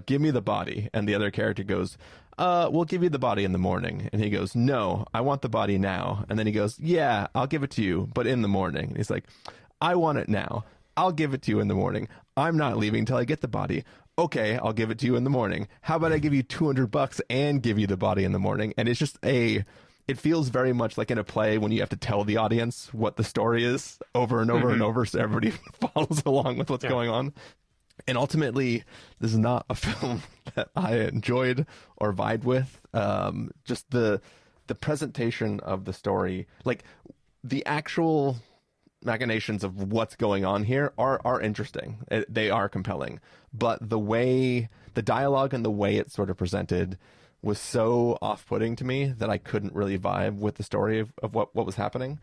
give me the body. And the other character goes, we'll give you the body in the morning. And he goes, no, I want the body now. And then he goes, yeah, I'll give it to you, but in the morning. And he's like, I want it now. I'll give it to you in the morning. I'm not leaving till I get the body. Okay, I'll give it to you in the morning. How about I give you $200 and give you the body in the morning? And it's just it feels very much like in a play when you have to tell the audience what the story is over and over and over so everybody follows along with what's going on. And ultimately, this is not a film that I enjoyed or vibed with. Just the presentation of the story, like the actual machinations of what's going on here are interesting. They are compelling. But the dialogue and the way it's sort of presented was so off-putting to me that I couldn't really vibe with the story of what was happening.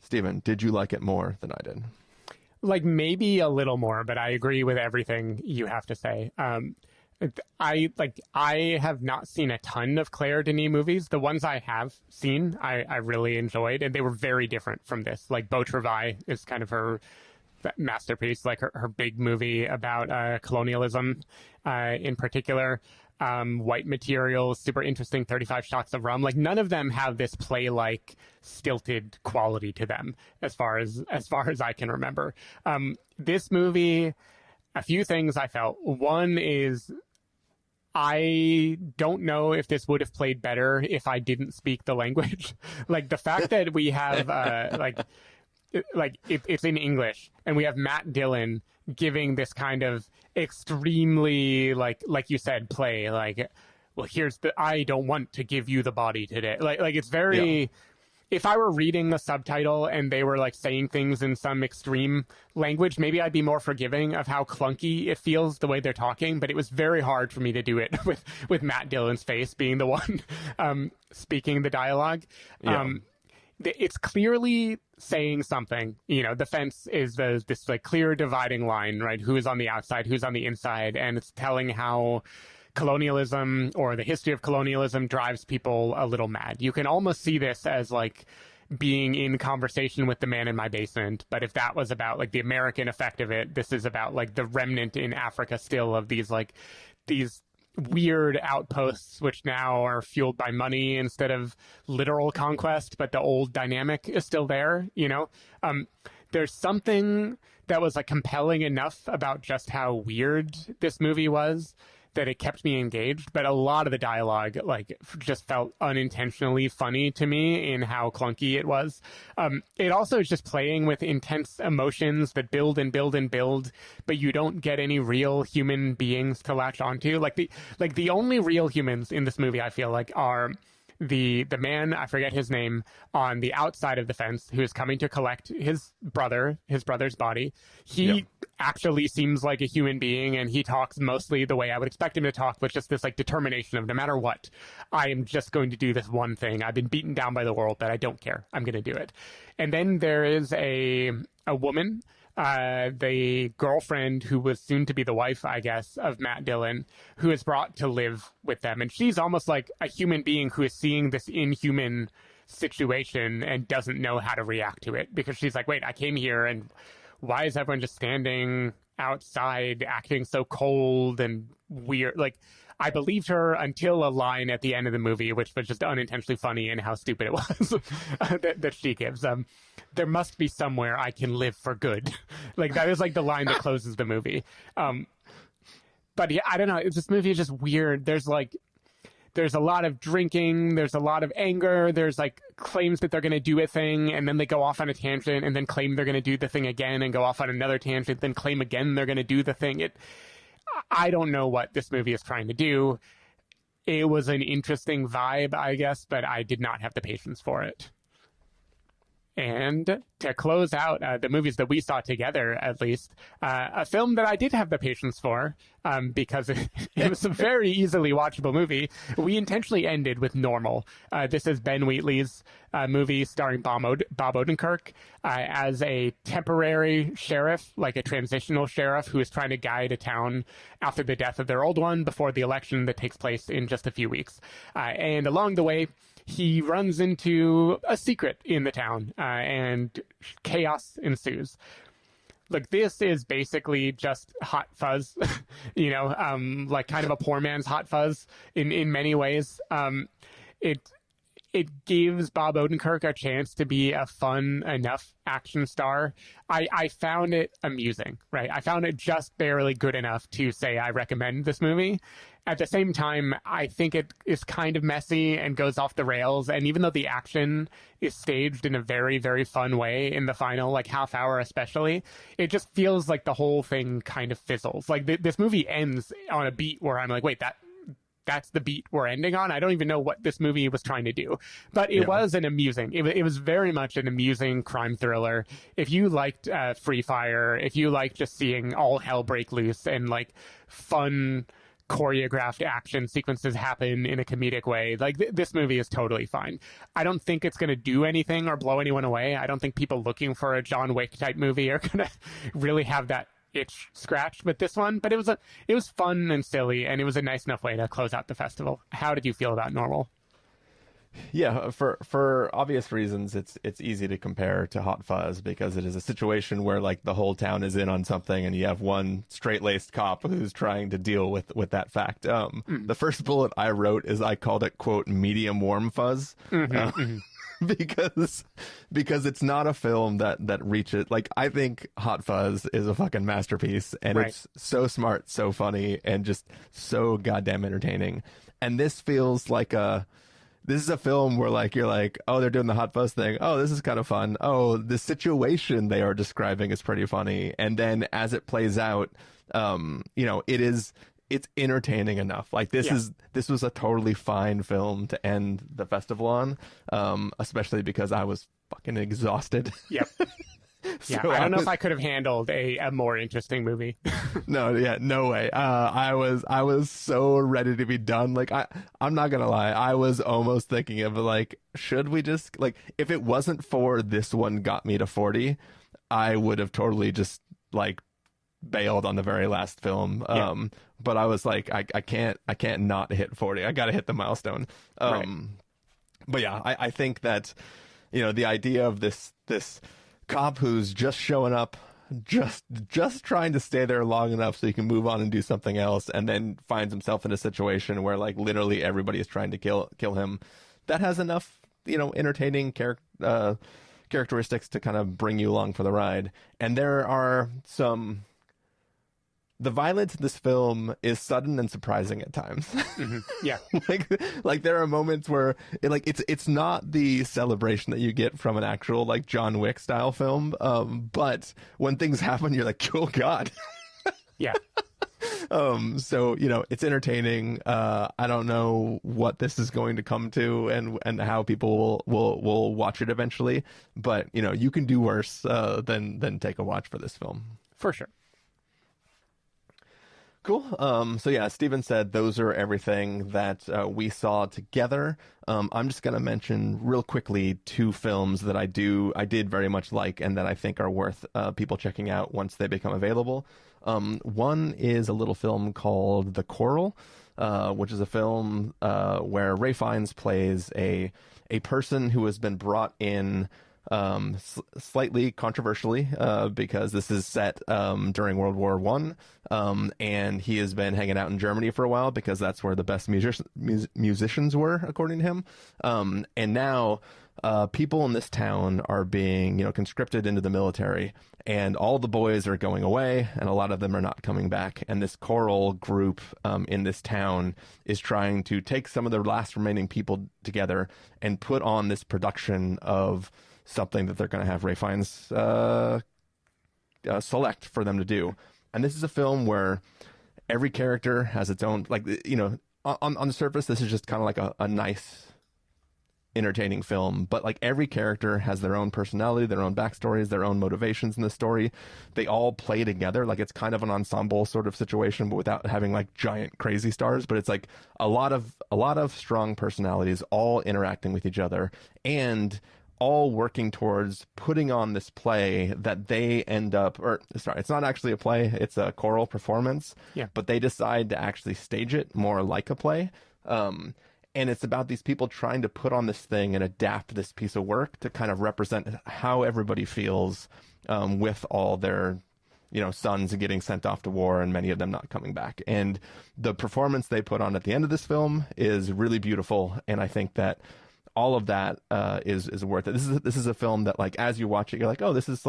Stephen, did you like it more than I did? Like maybe a little more, but I agree with everything you have to say. I have not seen a ton of Claire Denis movies. The ones I have seen, I really enjoyed, and they were very different from this. Like Beau Travail is kind of her masterpiece, like her big movie about colonialism in particular. White Materials, super interesting, 35 Shots of Rum. Like, none of them have this play-like stilted quality to them as far as I can remember. This movie, a few things I felt. One is, I don't know if this would have played better if I didn't speak the language. Like, the fact that we have it's in English, and we have Matt Dillon giving this kind of extremely, like you said, play, like, well, I don't want to give you the body today. Like it's very, yeah. If I were reading the subtitle and they were like saying things in some extreme language, maybe I'd be more forgiving of how clunky it feels the way they're talking. But it was very hard for me to do it with Matt Dillon's face being the one speaking the dialogue. Yeah. It's clearly saying something. You know, the fence is this like clear dividing line, right? Who's on the outside, who's on the inside, and it's telling how colonialism, or the history of colonialism, drives people a little mad. You can almost see this as like being in conversation with the man in my basement. But if that was about like the American effect of it, this is about like the remnant in Africa still of these weird outposts, which now are fueled by money instead of literal conquest, but the old dynamic is still there, you know? There's something that was like compelling enough about just how weird this movie was that it kept me engaged, but a lot of the dialogue like just felt unintentionally funny to me in how clunky it was. It also is just playing with intense emotions that build and build and build, but you don't get any real human beings to latch onto. Like the only real humans in this movie, I feel like, are the man, I forget his name, on the outside of the fence, who is coming to collect his brother's body. He actually seems like a human being, and he talks mostly the way I would expect him to talk, with just this like determination of, no matter what, I am just going to do this one thing. I've been beaten down by the world, but I don't care. I'm going to do it. And then there is a woman, the girlfriend who was soon to be the wife, I guess, of Matt Dillon, who is brought to live with them. And she's almost like a human being who is seeing this inhuman situation and doesn't know how to react to it, because she's like, wait, I came here, and why is everyone just standing outside acting so cold and weird? Like, I believed her until a line at the end of the movie, which was just unintentionally funny in how stupid it was, that she gives. There must be somewhere I can live for good. Like, that is like the line that closes the movie. But yeah, I don't know. This movie is just weird. There's a lot of drinking. There's a lot of anger. There's like claims that they're going to do a thing, and then they go off on a tangent, and then claim they're going to do the thing again, and go off on another tangent, then claim again they're going to do the thing. I don't know what this movie is trying to do. It was an interesting vibe, I guess, but I did not have the patience for it. And to close out the movies that we saw together, at least, a film that I did have the patience for, because it was a very easily watchable movie, we intentionally ended with Normal. This is Ben Wheatley's movie starring Bob Odenkirk as a temporary sheriff, like a transitional sheriff who is trying to guide a town after the death of their old one before the election that takes place in just a few weeks. And along the way, he runs into a secret in the town, and chaos ensues. Look, this is basically just Hot Fuzz, you know, like kind of a poor man's Hot Fuzz in many ways. It gives Bob Odenkirk a chance to be a fun enough action star. I found it amusing, right? I found it just barely good enough to say I recommend this movie. At the same time, I think it is kind of messy and goes off the rails. And even though the action is staged in a very, very fun way in the final, like, half hour especially, it just feels like the whole thing kind of fizzles. Like, this movie ends on a beat where I'm like, wait, that's the beat we're ending on? I don't even know what this movie was trying to do. But it was an amusing, it was very much an amusing crime thriller. If you liked Free Fire, if you liked just seeing all hell break loose and like fun choreographed action sequences happen in a comedic way, like this movie is totally fine. I don't think it's going to do anything or blow anyone away. I don't think people looking for a John Wick type movie are going to really have that itch scratched with this one, but it was fun and silly, and it was a nice enough way to close out the festival. How did you feel about Normal? Yeah, for obvious reasons, it's easy to compare to Hot Fuzz because it is a situation where like the whole town is in on something, and you have one straight-laced cop who's trying to deal with that fact. The first bullet I wrote is I called it quote medium warm fuzz. Because it's not a film that reaches like I think Hot Fuzz is a fucking masterpiece, and it's so smart, so funny, and just so goddamn entertaining. And this feels like this is a film where like you're like, oh, they're doing the Hot Fuzz thing. Oh, this is kind of fun. Oh, the situation they are describing is pretty funny. And then as it plays out, it's entertaining enough. Like this was a totally fine film to end the festival on, especially because I was fucking exhausted. Yep. Yeah, So I don't know if I could have handled a more interesting movie. No way. I was so ready to be done. Like I'm not gonna lie, I was almost thinking of like, should we just like, if it wasn't for this one got me to 40, I would have totally just like bailed on the very last film. But I was like, I can't not hit 40. I gotta hit the milestone. But yeah, I think that, the idea of this cop who's just showing up, just trying to stay there long enough so he can move on and do something else, and then finds himself in a situation where like literally everybody is trying to kill him. That has enough, entertaining characteristics to kind of bring you along for the ride. And there are the violence in this film is sudden and surprising at times. Yeah. like there are moments where it's not the celebration that you get from an actual like John Wick style film. But when things happen, you're like, oh God. Yeah. So, it's entertaining. I don't know what this is going to come to and how people will watch it eventually, but you can do worse, than take a watch for this film. For sure. Cool. So yeah, Steven said those are everything that we saw together. I'm just going to mention real quickly two films that I did very much like and that I think are worth people checking out once they become available. One is a little film called The Choral, which is a film where Ralph Fiennes plays a person who has been brought in slightly controversially, because this is set during World War One, and he has been hanging out in Germany for a while because that's where the best musicians were, according to him. And now people in this town are being, conscripted into the military, and all the boys are going away, and a lot of them are not coming back. And this choral group in this town is trying to take some of the last remaining people together and put on this production of something that they're going to have Ralph Fiennes select for them to do. And this is a film where every character has its own, like, on the surface, this is just kind of like a nice, entertaining film, but like every character has their own personality, their own backstories, their own motivations in the story. They all play together. Like it's kind of an ensemble sort of situation, but without having like giant crazy stars. But it's like a lot of strong personalities all interacting with each other and all working towards putting on this play that they end up, or sorry, it's not actually a play, it's a choral performance. Yeah. But they decide to actually stage it more like a play. And it's about these people trying to put on this thing and adapt this piece of work to kind of represent how everybody feels with all their, sons getting sent off to war and many of them not coming back. And the performance they put on at the end of this film is really beautiful. And I think that all of that is worth it. This is a film that, like, as you watch it, you're like, oh, this is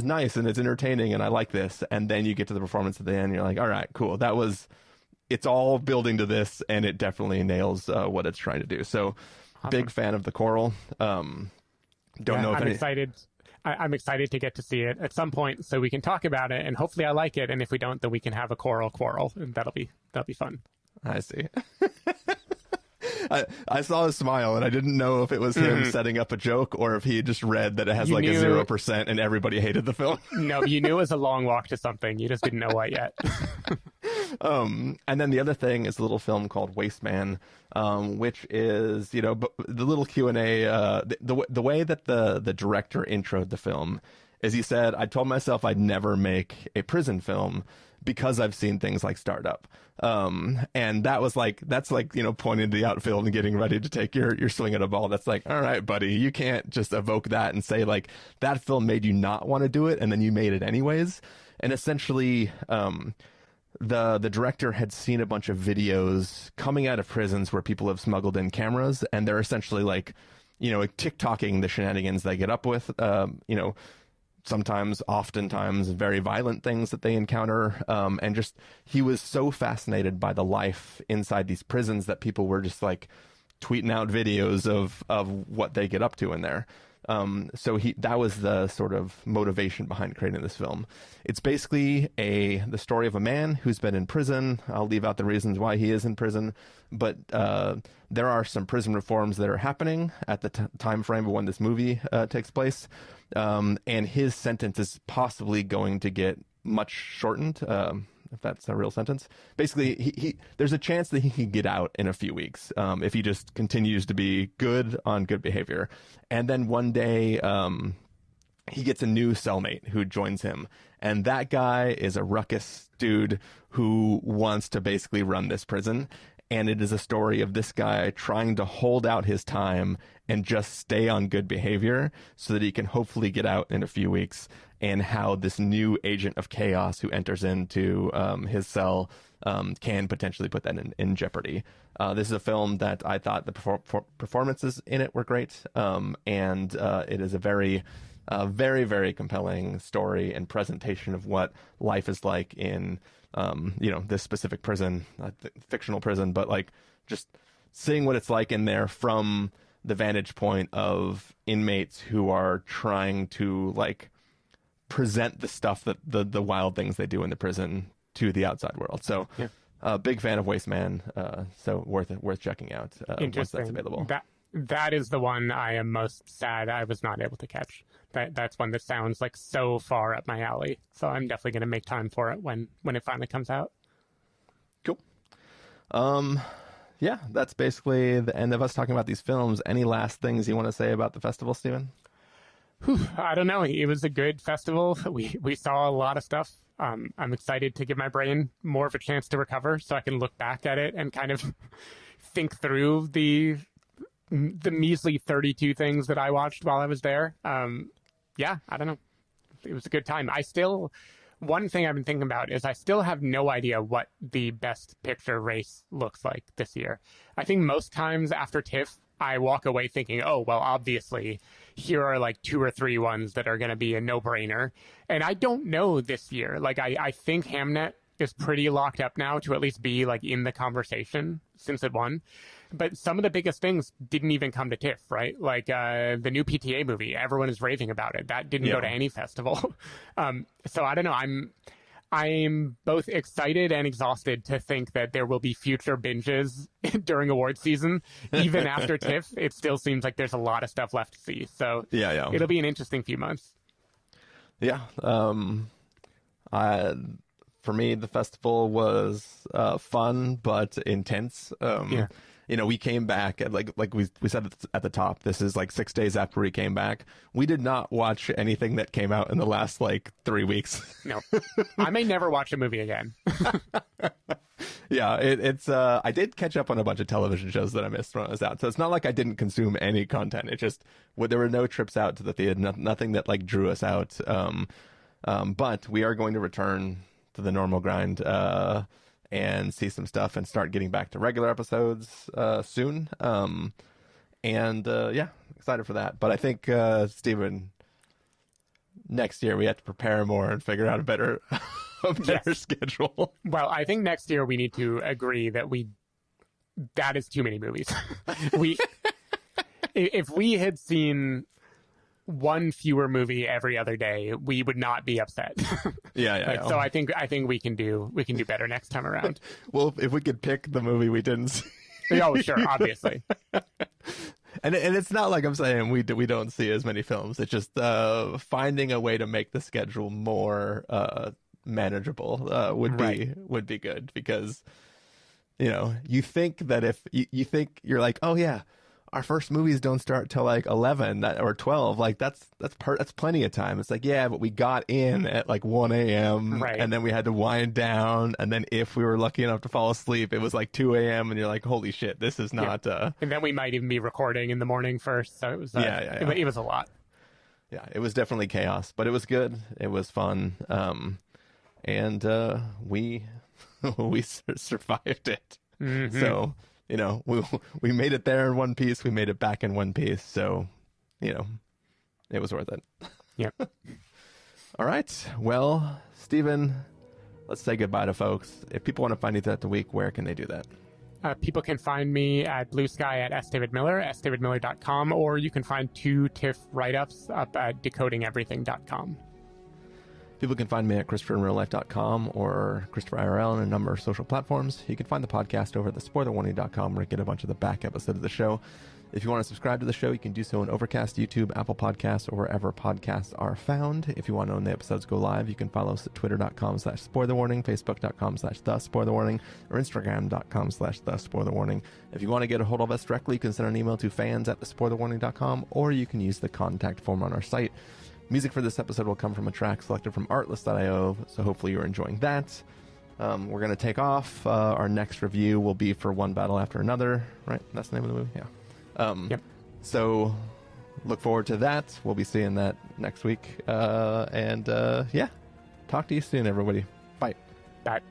nice and it's entertaining and I like this. And then you get to the performance at the end, and you're like, all right, cool. It's all building to this, and it definitely nails what it's trying to do. So, awesome. Big fan of The Choral. Don't know if excited. I'm excited to get to see it at some point so we can talk about it, and hopefully I like it. And if we don't, then we can have a choral quarrel, and that'll be fun. I see. I saw his smile, and I didn't know if it was him setting up a joke or if he just read that it has a 0% and everybody hated the film. No, you knew it was a long walk to something. You just didn't know what yet. And then the other thing is a little film called Wasteman, which is, the little Q&A, the way that the director introed the film is he said, I told myself I'd never make a prison film because I've seen things like Startup. And that's pointing to the outfield and getting ready to take your swing at a ball. That's like, all right, buddy, you can't just evoke that and say like that film made you not want to do it and then you made it anyways. And essentially, the director had seen a bunch of videos coming out of prisons where people have smuggled in cameras, and they're essentially like, TikToking the shenanigans they get up with, sometimes, oftentimes very violent things that they encounter. And just, he was so fascinated by the life inside these prisons that people were just like tweeting out videos of what they get up to in there. So that was the sort of motivation behind creating this film. It's basically the story of a man who's been in prison. I'll leave out the reasons why he is in prison, but there are some prison reforms that are happening at the time frame of when this movie takes place, and his sentence is possibly going to get much shortened. If that's a real sentence. Basically, there's a chance that he can get out in a few weeks if he just continues to be good on good behavior. And then one day he gets a new cellmate who joins him. And that guy is a ruckus dude who wants to basically run this prison. And it is a story of this guy trying to hold out his time and just stay on good behavior so that he can hopefully get out in a few weeks, and how this new agent of chaos who enters into his cell can potentially put that in jeopardy. This is a film that I thought the performances in it were great, and it is a very, very compelling story and presentation of what life is like in this specific prison, fictional prison, but like just seeing what it's like in there from the vantage point of inmates who are trying to like present the stuff that the wild things they do in the prison to the outside world. So big fan of Wasteman, so worth checking out once that's available. That is the one I am most sad I was not able to catch. That's one that sounds like so far up my alley. So I'm definitely going to make time for it when it finally comes out. Cool. Yeah, that's basically the end of us talking about these films. Any last things you want to say about the festival, Stephen? I don't know. It was a good festival. We saw a lot of stuff. I'm excited to give my brain more of a chance to recover so I can look back at it and kind of think through the measly 32 things that I watched while I was there. I don't know. It was a good time. One thing I've been thinking about is I still have no idea what the best picture race looks like this year. I think most times after TIFF, I walk away thinking, oh, well, obviously, here are like 2 or 3 ones that are going to be a no-brainer. And I don't know this year. Like, I think Hamnet is pretty locked up now to at least be like in the conversation since it won. But some of the biggest things didn't even come to TIFF, right? Like the new PTA movie, everyone is raving about it. That didn't go to any festival. So I don't know. I'm both excited and exhausted to think that there will be future binges during award season. Even after TIFF, it still seems like there's a lot of stuff left to see. So it'll be an interesting few months. Yeah. For me, the festival was fun but intense. We came back at like we said at the top, this is like 6 days after we came back. We did not watch anything that came out in the last like 3 weeks. No, I may never watch a movie again. It's I did catch up on a bunch of television shows that I missed when I was out. So it's not like I didn't consume any content. It just, there were no trips out to the theater, nothing that like drew us out. But we are going to return to the normal grind and see some stuff and start getting back to regular episodes soon. Excited for that. But I think, Stephen, next year we have to prepare more and figure out a better schedule. Well, I think next year we need to agree that that is too many movies. If we had seen one fewer movie every other day, we would not be upset. So I think we can do better next time around. Well, if we could pick the movie we didn't see. Oh, sure, obviously. And it's not like I'm saying we don't see as many films. It's just finding a way to make the schedule more manageable would be good, because you think that if you think you're like, oh yeah, our first movies don't start till like 11 or 12. Like that's plenty of time. It's like, yeah, but we got in at like 1 a.m. Right. and then we had to wind down. And then if we were lucky enough to fall asleep, it was like 2 a.m. and you're like, holy shit, this is not. And then we might even be recording in the morning first. So it was, It was a lot. Yeah, it was definitely chaos, but it was good. It was fun. And we survived it. Mm-hmm. So, you know, we made it there in one piece. We made it back in one piece. So, you know, it was worth it. Yep. All right. Well, Stephen, let's say goodbye to folks. If people want to find you throughout the week, where can they do that? People can find me at Blue Sky at sdavidmiller, sdavidmiller.com, or you can find 2 TIFF write-ups up at decodingeverything.com. People can find me at ChristopherInRealLife.com or Christopher IRL on a number of social platforms. You can find the podcast over at thespoilerwarning.com where you get a bunch of the back episodes of the show. If you want to subscribe to the show, you can do so on Overcast, YouTube, Apple Podcasts, or wherever podcasts are found. If you want to know when the episodes go live, you can follow us at twitter.com/spoilerwarning, facebook.com/thespoilerwarning, or instagram.com/thespoilerwarning. If you want to get a hold of us directly, you can send an email to fans@thespoilerwarning.com, or you can use the contact form on our site. Music for this episode will come from a track selected from artlist.io, so hopefully you're enjoying that. We're going to take off. Our next review will be for One Battle After Another, right? That's the name of the movie? Yeah. Yep. So look forward to that. We'll be seeing that next week. Yeah, talk to you soon, everybody. Bye. Bye.